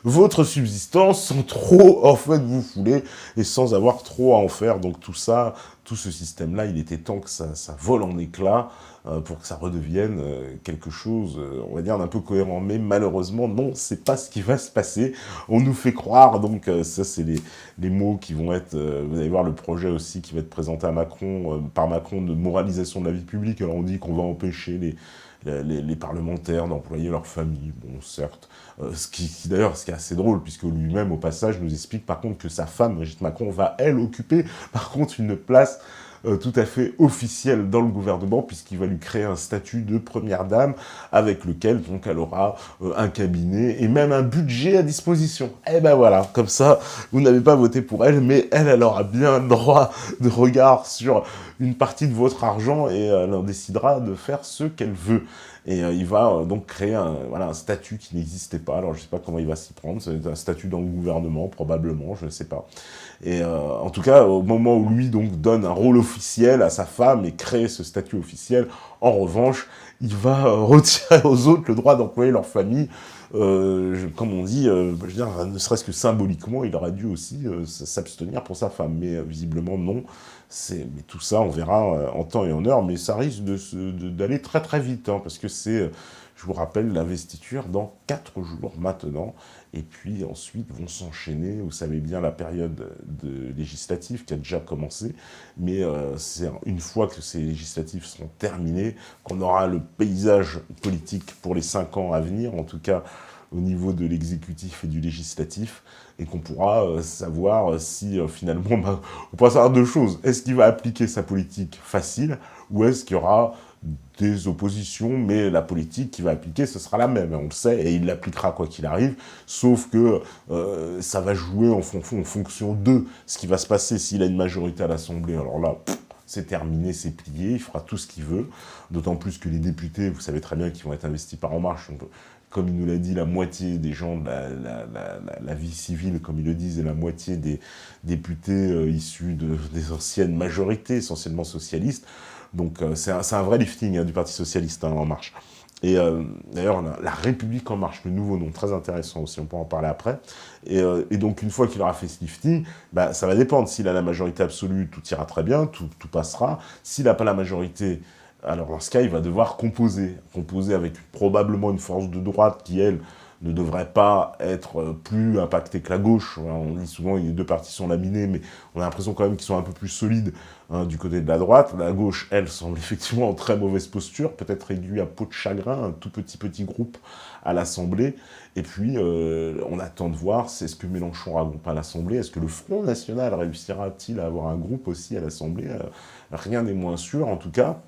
votre subsistance sans trop, en fait, vous fouler et sans avoir trop à en faire. Donc tout ça, tout ce système-là, il était temps que ça vole en éclats pour que ça redevienne quelque chose, on va dire, d'un peu cohérent. Mais malheureusement, non, c'est pas ce qui va se passer. On nous fait croire, donc ça, c'est les mots qui vont être... vous allez voir le projet aussi qui va être présenté à Macron, par Macron, de moralisation de la vie publique. Alors on dit qu'on va empêcher les parlementaires d'employer leur famille, bon, certes. D'ailleurs, ce qui est assez drôle, puisque lui-même, au passage, nous explique par contre que sa femme, Brigitte Macron, va, elle, occuper par contre une place tout à fait officielle dans le gouvernement, puisqu'il va lui créer un statut de première dame, avec lequel, donc, elle aura un cabinet et même un budget à disposition. Et ben voilà, comme ça, vous n'avez pas voté pour elle, mais elle aura bien le droit de regard sur une partie de votre argent et elle en décidera de faire ce qu'elle veut. Et il va donc créer un statut qui n'existait pas. Alors je ne sais pas comment il va s'y prendre, c'est un statut dans le gouvernement, probablement, je ne sais pas. Et en tout cas, au moment où lui donc donne un rôle officiel à sa femme et crée ce statut officiel, en revanche, il va retirer aux autres le droit d'employer leur famille. Comme on dit, je veux dire, ne serait-ce que symboliquement, il aurait dû aussi s'abstenir pour sa femme. Mais visiblement, non. Mais tout ça, on verra en temps et en heure, mais ça risque d'aller très très vite, hein, parce que c'est, je vous rappelle, l'investiture dans 4 jours maintenant, et puis ensuite vont s'enchaîner, vous savez bien, la période législative qui a déjà commencé, mais c'est une fois que ces législatives seront terminées, qu'on aura le paysage politique pour les 5 ans à venir, en tout cas au niveau de l'exécutif et du législatif, et qu'on pourra savoir si finalement, on pourra savoir 2 choses. Est-ce qu'il va appliquer sa politique facile, ou est-ce qu'il y aura des oppositions, mais la politique qu'il va appliquer, ce sera la même, on le sait, et il l'appliquera quoi qu'il arrive, sauf que ça va jouer en fonction de ce qui va se passer s'il a une majorité à l'Assemblée. Alors là, c'est terminé, c'est plié, il fera tout ce qu'il veut, d'autant plus que les députés, vous savez très bien qu'ils vont être investis par En Marche, donc, comme il nous l'a dit, la moitié des gens de la vie civile, comme ils le disent, et la moitié des députés issus des anciennes majorités, essentiellement socialistes. Donc c'est un vrai lifting du Parti Socialiste, hein, En Marche. Et d'ailleurs, on a La République En Marche, le nouveau nom, très intéressant aussi, on pourra en parler après. Et donc, une fois qu'il aura fait ce lifting, bah, ça va dépendre. S'il a la majorité absolue, tout ira très bien, tout passera. S'il n'a pas la majorité, alors dans ce cas, il va devoir composer avec probablement une force de droite qui, elle, ne devrait pas être plus impactée que la gauche. On dit souvent que les 2 partis sont laminés, mais on a l'impression quand même qu'ils sont un peu plus solides du côté de la droite. La gauche, elle, semble effectivement en très mauvaise posture, peut-être réduit à peau de chagrin, un tout petit groupe à l'Assemblée. Et puis, on attend de voir, c'est ce que Mélenchon aura un groupe à l'Assemblée. Est-ce que le Front National réussira-t-il à avoir un groupe aussi à l'Assemblée? Rien n'est moins sûr, en tout cas.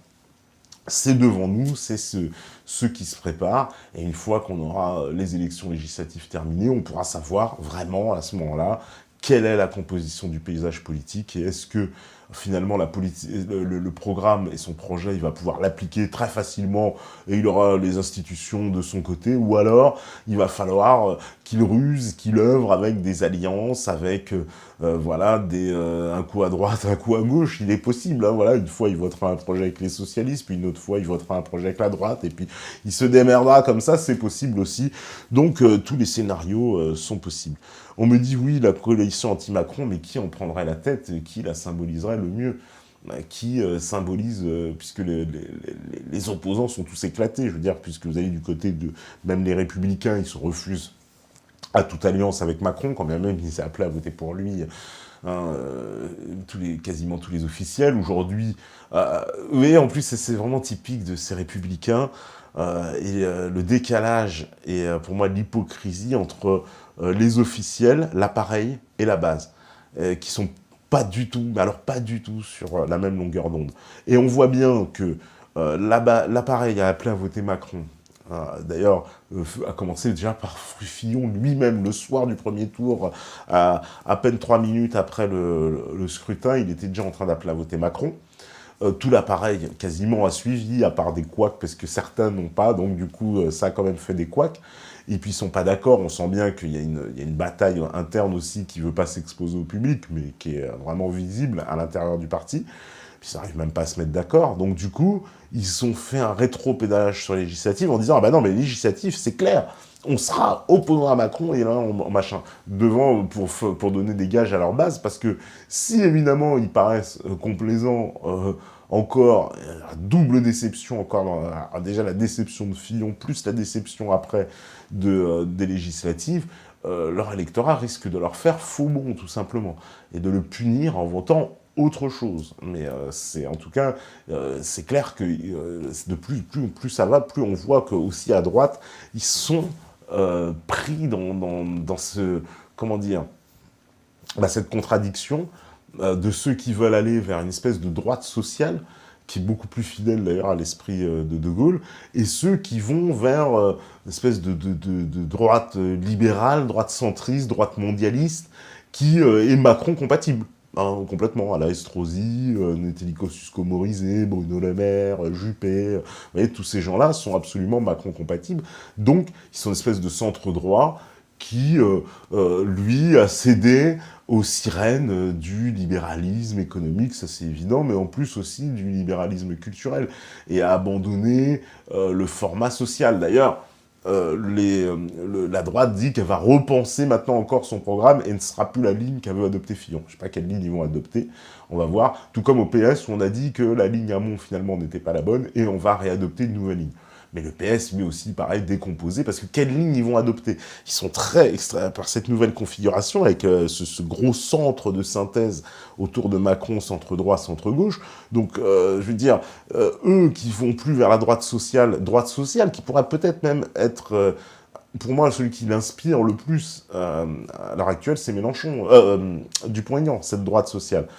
C'est devant nous, c'est ce qui se prépare, et une fois qu'on aura les élections législatives terminées, on pourra savoir vraiment, à ce moment-là, quelle est la composition du paysage politique, et est-ce que, finalement, le programme et son projet, il va pouvoir l'appliquer très facilement, et il aura les institutions de son côté, ou alors, il va falloir qu'il ruse, qu'il œuvre avec des alliances, avec, voilà, un coup à droite, un coup à gauche, il est possible, hein, voilà, une fois, il votera un projet avec les socialistes, puis une autre fois, il votera un projet avec la droite, et puis il se démerdera comme ça, c'est possible aussi. Donc, tous les scénarios sont possibles. On me dit, oui, la coalition anti-Macron, mais qui en prendrait la tête, qui la symboliserait le mieux? Qui symbolise, puisque les opposants sont tous éclatés, je veux dire, puisque vous allez du côté de, même les Républicains, ils se refusent à toute alliance avec Macron, quand bien même il s'est appelé à voter pour lui, hein, quasiment tous les officiels. Aujourd'hui, oui, en plus, c'est vraiment typique de ces républicains, le décalage et pour moi l'hypocrisie entre les officiels, l'appareil et la base, qui sont pas du tout, mais alors pas du tout sur la même longueur d'onde. Et on voit bien que l'appareil a appelé à voter Macron. D'ailleurs, a commencé déjà par Fillon lui-même, le soir du premier tour, à peine 3 minutes après le scrutin, il était déjà en train d'appeler à voter Macron. Tout l'appareil quasiment a suivi, à part des couacs, parce que certains n'ont pas, donc du coup, ça a quand même fait des couacs. Et puis ils sont pas d'accord, on sent bien qu'il y a une bataille interne aussi qui veut pas s'exposer au public, mais qui est vraiment visible à l'intérieur du parti. Puis ils n'arrivent même pas à se mettre d'accord. Donc du coup, ils ont fait un rétro-pédalage sur les législatives en disant « Ah bah non, mais les législatives, c'est clair, on sera opposant à Macron et là, machin, devant, pour donner des gages à leur base, parce que si évidemment ils paraissent complaisants encore, double déception encore, déjà la déception de Fillon, plus la déception après des législatives, leur électorat risque de leur faire faux bond, tout simplement, et de le punir en votant autre chose. Mais c'est en tout cas, c'est clair que de plus ça va, plus on voit que aussi à droite, ils sont pris dans ce, comment dire, cette contradiction de ceux qui veulent aller vers une espèce de droite sociale, qui est beaucoup plus fidèle d'ailleurs à l'esprit de Gaulle, et ceux qui vont vers une espèce de droite libérale, droite centriste, droite mondialiste, qui est Macron compatible. Hein, complètement, à la Estrosi, Nathalie Kosciusko-Morizet, Bruno Le Maire, Juppé, vous voyez, tous ces gens-là sont absolument Macron-compatibles, donc ils sont une espèce de centre-droit qui, lui, a cédé aux sirènes du libéralisme économique, ça c'est évident, mais en plus aussi du libéralisme culturel, et a abandonné le format social. D'ailleurs, la droite dit qu'elle va repenser maintenant encore son programme et ne sera plus la ligne qu'a veut adopter Fillon. Je ne sais pas quelle ligne ils vont adopter, on va voir. Tout comme au PS où on a dit que la ligne Hamon finalement n'était pas la bonne et on va réadopter une nouvelle ligne. Mais le PS, lui aussi, pareil, décomposé, parce que quelle ligne ils vont adopter? Ils sont très extraits par cette nouvelle configuration, avec ce gros centre de synthèse autour de Macron, centre-droit, centre-gauche. Donc, je veux dire, eux qui vont plus vers la droite sociale, qui pourrait peut-être même être... pour moi, celui qui l'inspire le plus à l'heure actuelle, c'est Mélenchon, Dupont-Aignan, cette droite sociale.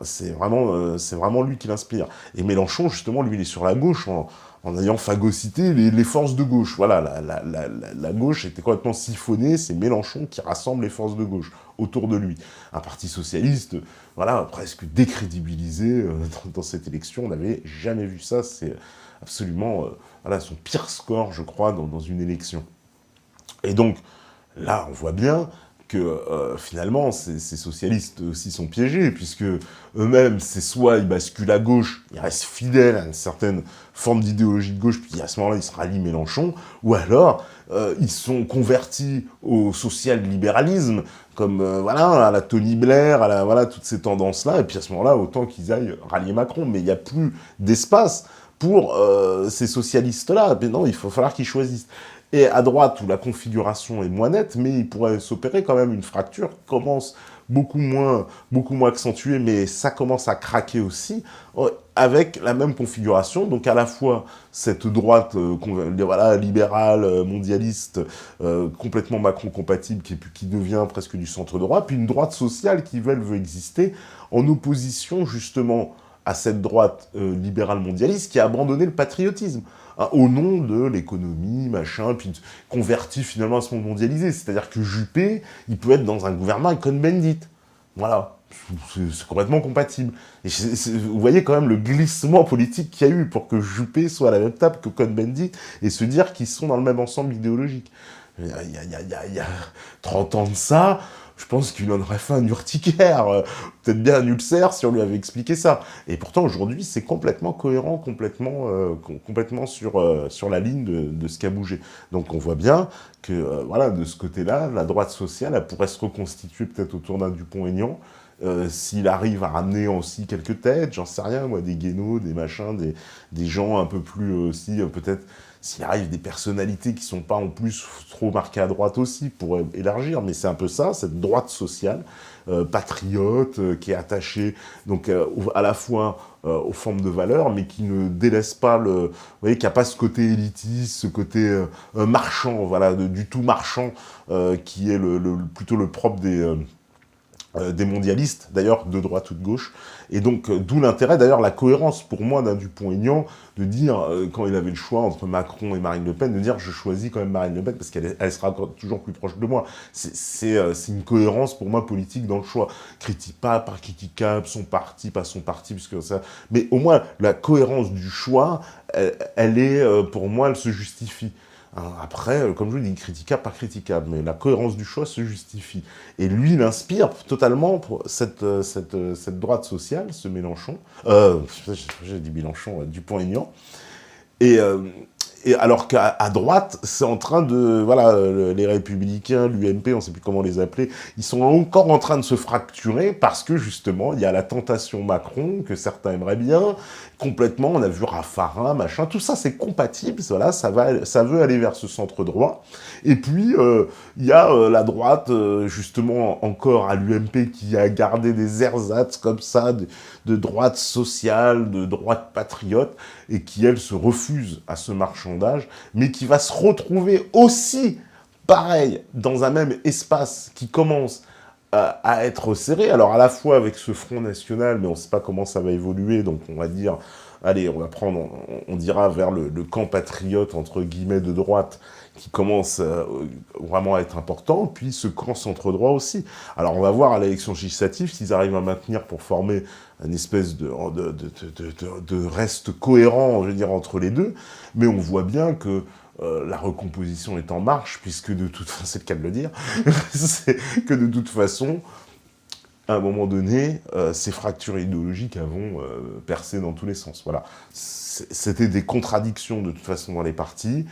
C'est vraiment lui qui l'inspire. Et Mélenchon, justement, lui, il est sur la gauche, en ayant phagocyté les forces de gauche. Voilà, la gauche était complètement siphonnée, c'est Mélenchon qui rassemble les forces de gauche autour de lui. Un parti socialiste, voilà, presque décrédibilisé dans cette élection, on n'avait jamais vu ça, c'est absolument voilà, son pire score, je crois, dans une élection. Et donc, là, on voit bien que finalement, ces socialistes aussi sont piégés, puisque eux-mêmes, c'est soit ils basculent à gauche, ils restent fidèles à une certaine forme d'idéologie de gauche, puis à ce moment-là, ils se rallient Mélenchon, ou alors, ils sont convertis au social-libéralisme, comme voilà, à la Tony Blair, à voilà, toutes ces tendances-là, et puis à ce moment-là, autant qu'ils aillent rallier Macron, mais il n'y a plus d'espace pour ces socialistes-là. Mais non, il va falloir qu'ils choisissent. Et à droite, où la configuration est moins nette, mais il pourrait s'opérer quand même une fracture qui commence beaucoup moins accentuée, mais ça commence à craquer aussi, avec la même configuration. Donc à la fois cette droite voilà, libérale, mondialiste, complètement Macron-compatible, qui devient presque du centre-droit, puis une droite sociale qui, elle, veut exister en opposition justement à cette droite libérale mondialiste qui a abandonné le patriotisme, hein, au nom de l'économie, machin, puis converti finalement à ce monde mondialisé. C'est-à-dire que Juppé, il peut être dans un gouvernement avec Cohn-Bendit. Voilà, c'est complètement compatible. Et vous voyez quand même le glissement politique qu'il y a eu pour que Juppé soit à la même table que Cohn-Bendit et se dire qu'ils sont dans le même ensemble idéologique. Il y a 30 ans de ça, je pense qu'il en aurait fait un urticaire, peut-être bien un ulcère si on lui avait expliqué ça. Et pourtant, aujourd'hui, c'est complètement cohérent, complètement sur la ligne de ce qui a bougé. Donc on voit bien que, voilà, de ce côté-là, la droite sociale, elle pourrait se reconstituer peut-être autour d'un Dupont-Aignan, s'il arrive à ramener aussi quelques têtes, j'en sais rien, moi, des Guénaud, des machins, des gens un peu plus aussi, peut-être, s'il arrive des personnalités qui sont pas en plus trop marquées à droite aussi, pour élargir, mais c'est un peu ça, cette droite sociale, patriote, qui est attachée donc à la fois aux formes de valeurs, mais qui ne délaisse pas vous voyez, qui n'a pas ce côté élitiste, ce côté marchand, voilà, du tout marchand, qui est plutôt le propre des mondialistes, d'ailleurs, de droite ou de gauche. Et donc, d'où l'intérêt, d'ailleurs, la cohérence, pour moi, d'un Dupont-Aignan, de dire, quand il avait le choix entre Macron et Marine Le Pen, de dire, je choisis quand même Marine Le Pen, parce qu'elle sera toujours plus proche de moi. C'est une cohérence, pour moi, politique dans le choix. Critique pas par critiquable, son parti, pas son parti, puisque ça... Mais au moins, la cohérence du choix, elle est, pour moi, elle se justifie. Après, comme je vous dis, critiquable, pas critiquable, mais la cohérence du choix se justifie. Et lui, il inspire totalement pour cette droite sociale, ce Mélenchon, j'ai dit Mélenchon, Dupont-Aignan, et, et alors qu'à droite, c'est en train de... Voilà, les Républicains, l'UMP, on ne sait plus comment les appeler, ils sont encore en train de se fracturer parce que, justement, il y a la tentation Macron, que certains aimeraient bien, complètement, on a vu Raffarin, machin, tout ça, c'est compatible, voilà, ça veut aller vers ce centre droit. Et puis, il y a la droite, justement, encore à l'UMP, qui a gardé des ersatz comme ça, de droite sociale, de droite patriote, et qui, elle, se refuse à ce marchandage, mais qui va se retrouver aussi, pareil, dans un même espace qui commence à être serré, alors à la fois avec ce Front National, mais on ne sait pas comment ça va évoluer, donc on va dire, allez, on va prendre, on dira vers le camp patriote, entre guillemets, de droite, qui commence vraiment à être important, puis ce camp centre-droit aussi. Alors on va voir à l'élection législative s'ils arrivent à maintenir pour former une espèce de reste cohérent, je veux dire, entre les deux, mais on voit bien que la recomposition est en marche, puisque de toute façon, c'est le cas de le dire, c'est que de toute façon, à un moment donné, ces fractures idéologiques vont percer dans tous les sens. Voilà. C'était des contradictions de toute façon dans les partis,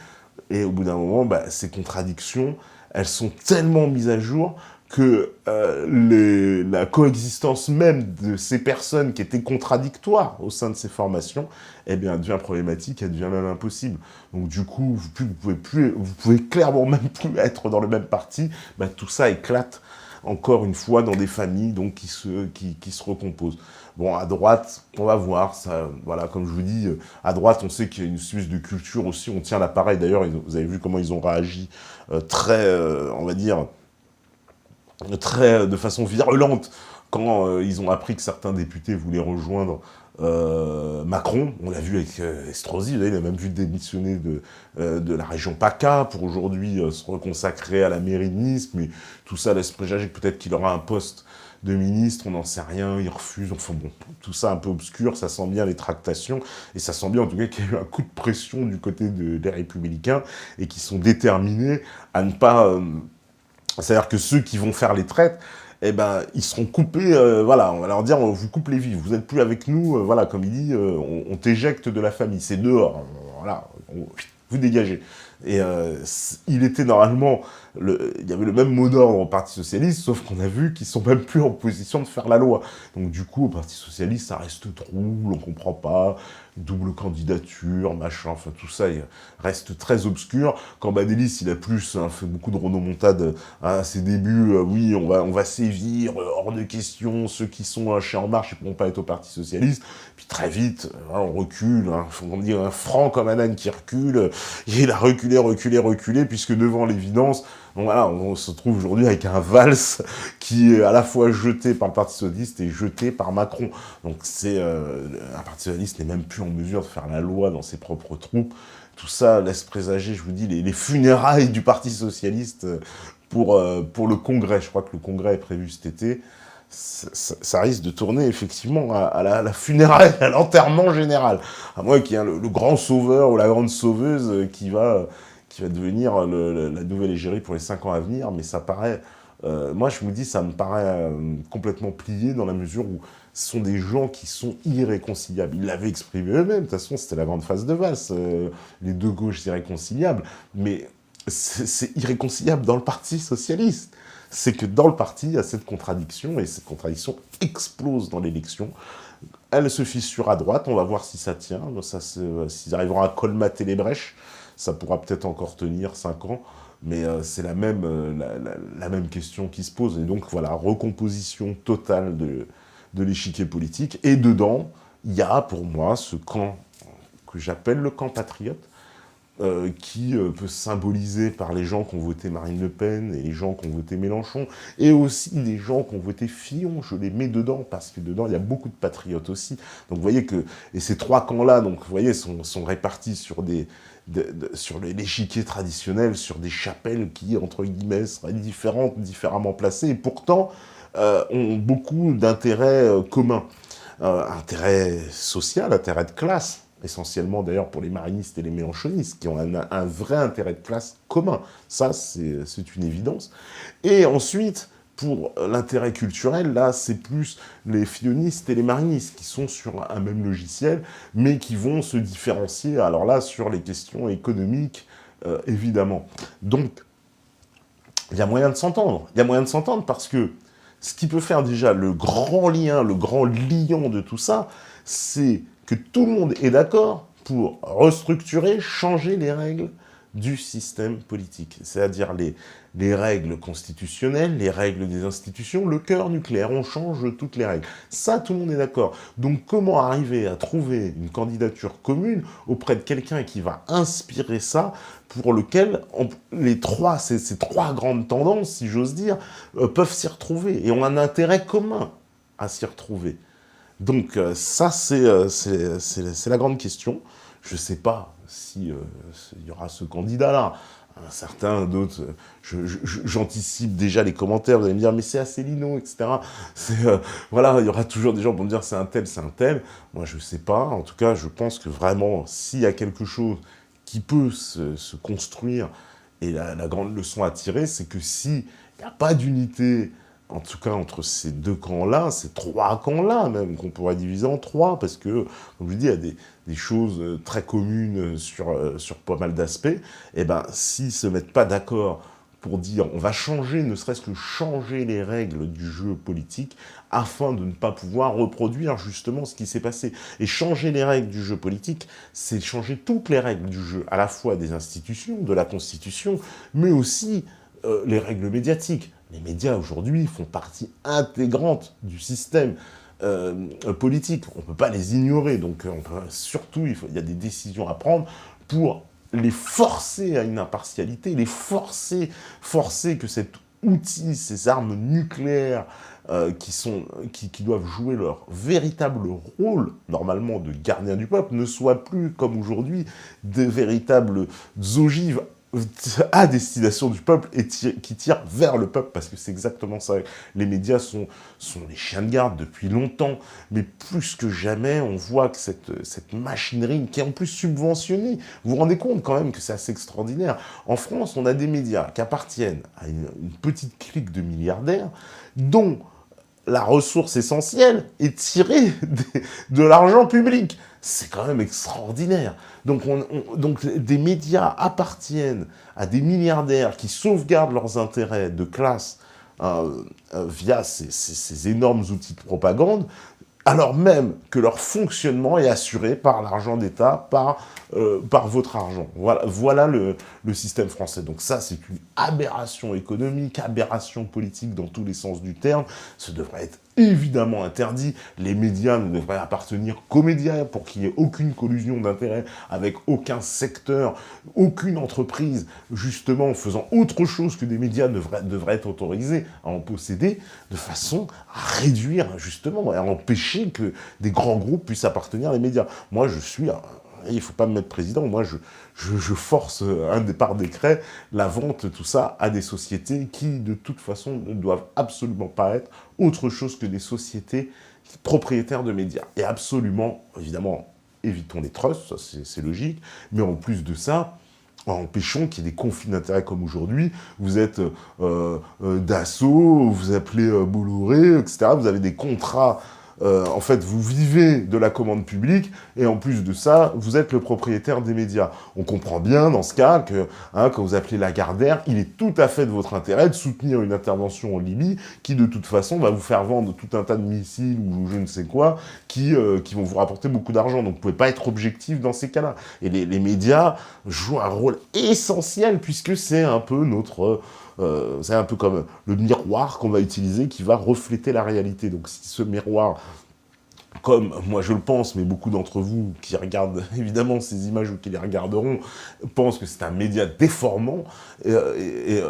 et au bout d'un moment, bah, ces contradictions, elles sont tellement mises à jour que la coexistence même de ces personnes qui étaient contradictoires au sein de ces formations, eh bien, elle devient problématique, elle devient même impossible. Donc du coup, vous pouvez clairement même plus être dans le même parti, bah, tout ça éclate encore une fois dans des familles donc, qui se recomposent. Bon, à droite, on va voir, ça, voilà, comme je vous dis, à droite, on sait qu'il y a une espèce de culture aussi, on tient l'appareil, d'ailleurs, vous avez vu comment ils ont réagi très, on va dire, de façon virulente quand ils ont appris que certains députés voulaient rejoindre Macron. On l'a vu avec Estrosi, il a même vu démissionner de la région PACA pour aujourd'hui se reconsacrer à la mairie de Nice, mais tout ça laisse présager que peut-être qu'il aura un poste de ministre, on n'en sait rien, il refuse, enfin bon, tout ça un peu obscur, ça sent bien les tractations, et ça sent bien en tout cas qu'il y a eu un coup de pression du côté des Républicains, et qui sont déterminés à ne pas... c'est-à-dire que ceux qui vont faire les traites, eh ben, ils seront coupés, voilà, on va leur dire, on vous coupe les vies, vous n'êtes plus avec nous, voilà, comme il dit, on t'éjecte de la famille, c'est dehors, voilà, vous dégagez. Et il était normalement, il y avait le même mot d'ordre au Parti Socialiste, sauf qu'on a vu qu'ils sont même plus en position de faire la loi. Donc du coup, au Parti Socialiste, ça reste trouble, on comprend pas, double candidature, machin, enfin tout ça reste très obscur. Cambadélis, il a plus fait beaucoup de rodomontade à ses débuts, oui, on va sévir, hors de question, ceux qui sont chez En Marche, ils pourront pas être au Parti Socialiste. Puis très vite, on recule, on dit un franc comme un âne qui recule, il a reculé, puisque devant l'évidence, donc voilà, on se trouve aujourd'hui avec un valse qui est à la fois jeté par le Parti Socialiste et jeté par Macron. Donc un Parti Socialiste n'est même plus en mesure de faire la loi dans ses propres troupes. Tout ça laisse présager, je vous dis, les funérailles du Parti Socialiste pour le Congrès. Je crois que le Congrès est prévu cet été. Ça risque de tourner effectivement à la funéraille, à l'enterrement général. À moins qu'il y ait le grand sauveur ou la grande sauveuse qui va devenir la nouvelle égérie pour les 5 ans à venir, mais ça paraît... moi, je me dis, ça me paraît complètement plié dans la mesure où ce sont des gens qui sont irréconciliables. Ils l'avaient exprimé eux-mêmes, de toute façon, c'était la grande phase de Valls, les deux gauches irréconciliables, mais c'est irréconciliable dans le Parti Socialiste. c'est que dans le parti, il y a cette contradiction, et cette contradiction explose dans l'élection. Elle se fissure à droite, on va voir si ça tient, s'ils arriveront à colmater les brèches, ça pourra peut-être encore tenir 5 ans, mais c'est la même question qui se pose. Et donc voilà, recomposition totale de l'échiquier politique, et dedans, il y a pour moi ce camp que j'appelle le camp patriote, qui peut se symboliser par les gens qui ont voté Marine Le Pen et les gens qui ont voté Mélenchon, et aussi les gens qui ont voté Fillon, je les mets dedans, parce que dedans, il y a beaucoup de patriotes aussi. Donc vous voyez que, et ces 3 camps-là, donc vous voyez, sont répartis sur sur l'échiquier traditionnel, sur des chapelles qui, entre guillemets, seraient différemment placées, et pourtant ont beaucoup d'intérêts communs. Intérêt social, intérêt de classe, essentiellement d'ailleurs pour les marinistes et les mélenchonistes, qui ont un vrai intérêt de classe commun. Ça, c'est une évidence. Et ensuite, pour l'intérêt culturel, là, c'est plus les fillonistes et les marinistes qui sont sur un même logiciel, mais qui vont se différencier, alors là, sur les questions économiques, évidemment. Donc, il y a moyen de s'entendre. Il y a moyen de s'entendre parce que ce qui peut faire déjà le grand lien, le grand liant de tout ça, c'est que tout le monde est d'accord pour restructurer, changer les règles du système politique. C'est-à-dire les règles constitutionnelles, les règles des institutions, le cœur nucléaire, on change toutes les règles. Ça, tout le monde est d'accord. Donc comment arriver à trouver une candidature commune auprès de quelqu'un qui va inspirer ça, pour lequel ces 3 grandes tendances, si j'ose dire, peuvent s'y retrouver, et ont un intérêt commun à s'y retrouver. Donc ça, c'est la grande question. Je ne sais pas si y aura ce candidat-là. Certains, d'autres, j'anticipe déjà les commentaires, vous allez me dire, mais c'est Asselineau, etc. Voilà, il y aura toujours des gens pour me dire, c'est un tel, c'est un tel. Moi, je ne sais pas. En tout cas, je pense que vraiment, s'il y a quelque chose qui peut se construire, et la grande leçon à tirer, c'est que s'il n'y a pas d'unité, en tout cas entre ces 2 camps-là, ces 3 camps-là même, qu'on pourrait diviser en 3, parce que, comme je dis, il y a des choses très communes sur pas mal d'aspects, et ben, s'ils ne se mettent pas d'accord pour dire on va changer, ne serait-ce que changer les règles du jeu politique, afin de ne pas pouvoir reproduire justement ce qui s'est passé. Et changer les règles du jeu politique, c'est changer toutes les règles du jeu, à la fois des institutions, de la Constitution, mais aussi les règles médiatiques. Les médias, aujourd'hui, font partie intégrante du système politique. On ne peut pas les ignorer. Donc, surtout, il y a des décisions à prendre pour les forcer à une impartialité, les forcer que cet outil, ces armes nucléaires qui doivent jouer leur véritable rôle, normalement, de gardien du peuple, ne soient plus, comme aujourd'hui, de véritables ogives à destination du peuple et qui tirent vers le peuple, parce que c'est exactement ça. Les médias sont les chiens de garde depuis longtemps, mais plus que jamais, on voit que cette machinerie, qui est en plus subventionnée, vous vous rendez compte quand même que c'est assez extraordinaire. En France, on a des médias qui appartiennent à une petite clique de milliardaires, dont la ressource essentielle est tirée de l'argent public. C'est quand même extraordinaire. Donc, des médias appartiennent à des milliardaires qui sauvegardent leurs intérêts de classe via ces énormes outils de propagande, alors même que leur fonctionnement est assuré par l'argent d'État, par votre argent. Voilà le système français. Donc ça, c'est une aberration économique, aberration politique dans tous les sens du terme. Ça devrait être évidemment interdit. Les médias ne devraient appartenir qu'aux médias pour qu'il n'y ait aucune collusion d'intérêts avec aucun secteur, aucune entreprise, justement, faisant autre chose que des médias devraient être autorisés à en posséder, de façon à réduire, justement, et à empêcher que des grands groupes puissent appartenir à les médias. Moi, je suis... Il ne faut pas me mettre président, moi je force par décret la vente, tout ça, à des sociétés qui, de toute façon, ne doivent absolument pas être autre chose que des sociétés propriétaires de médias. Et absolument, évidemment, évitons les trusts, ça c'est logique, mais en plus de ça, empêchons qu'il y ait des conflits d'intérêts comme aujourd'hui. Vous êtes Dassault, vous appelez Bolloré, etc. Vous avez des contrats en fait, vous vivez de la commande publique, et en plus de ça, vous êtes le propriétaire des médias. On comprend bien, dans ce cas, que quand vous appelez Lagardère, il est tout à fait de votre intérêt de soutenir une intervention en Libye, qui de toute façon va vous faire vendre tout un tas de missiles, ou je ne sais quoi, qui vont vous rapporter beaucoup d'argent. Donc vous ne pouvez pas être objectif dans ces cas-là. Et les médias jouent un rôle essentiel, puisque c'est un peu notre... c'est un peu comme le miroir qu'on va utiliser qui va refléter la réalité. Donc si ce miroir, comme moi je le pense, mais beaucoup d'entre vous qui regardent évidemment ces images ou qui les regarderont, pensent que c'est un média déformant et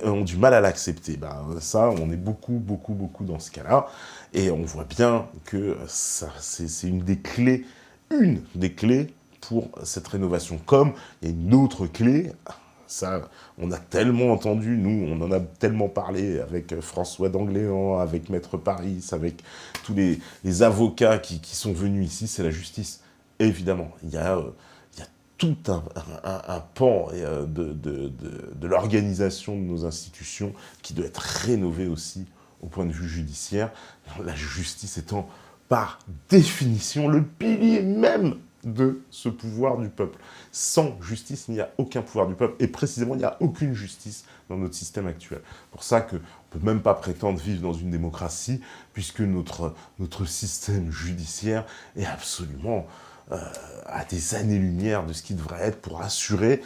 ont du mal à l'accepter. Ben, ça, on est beaucoup dans ce cas-là. Et on voit bien que c'est une des clés pour cette rénovation. Comme il y a une autre clé, ça, on a tellement entendu, nous, on en a tellement parlé avec François d'Angléan, avec Maître Paris, avec tous les avocats qui sont venus ici, c'est la justice. Et évidemment, il y a tout un pan de l'organisation de nos institutions qui doit être rénové aussi au point de vue judiciaire. La justice étant par définition le pilier même de ce pouvoir du peuple. Sans justice, il n'y a aucun pouvoir du peuple, et précisément, il n'y a aucune justice dans notre système actuel. C'est pour ça qu'on ne peut même pas prétendre vivre dans une démocratie, puisque notre système judiciaire est absolument à des années-lumière de ce qui devrait être pour assurer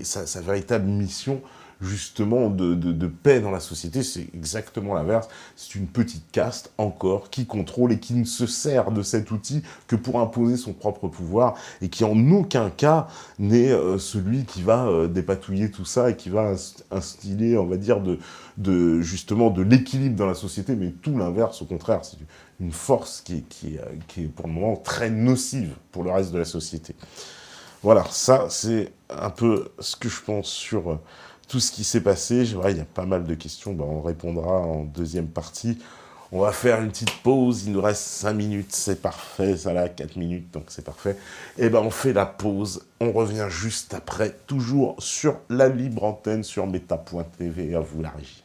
sa véritable mission, justement, de paix dans la société. C'est exactement l'inverse. C'est une petite caste, encore, qui contrôle et qui ne se sert de cet outil que pour imposer son propre pouvoir, et qui en aucun cas n'est celui qui va dépatouiller tout ça et qui va instiller, on va dire, justement de l'équilibre dans la société, mais tout l'inverse, au contraire. C'est une force qui est pour le moment très nocive pour le reste de la société. Voilà, ça c'est un peu ce que je pense sur tout ce qui s'est passé. Je vois, il y a pas mal de questions, ben, on répondra en deuxième partie. On va faire une petite pause, il nous reste 5 minutes, c'est parfait, ça là, 4 minutes, donc c'est parfait. Et ben on fait la pause, on revient juste après, toujours sur la libre antenne, sur meta.tv, à vous la régie.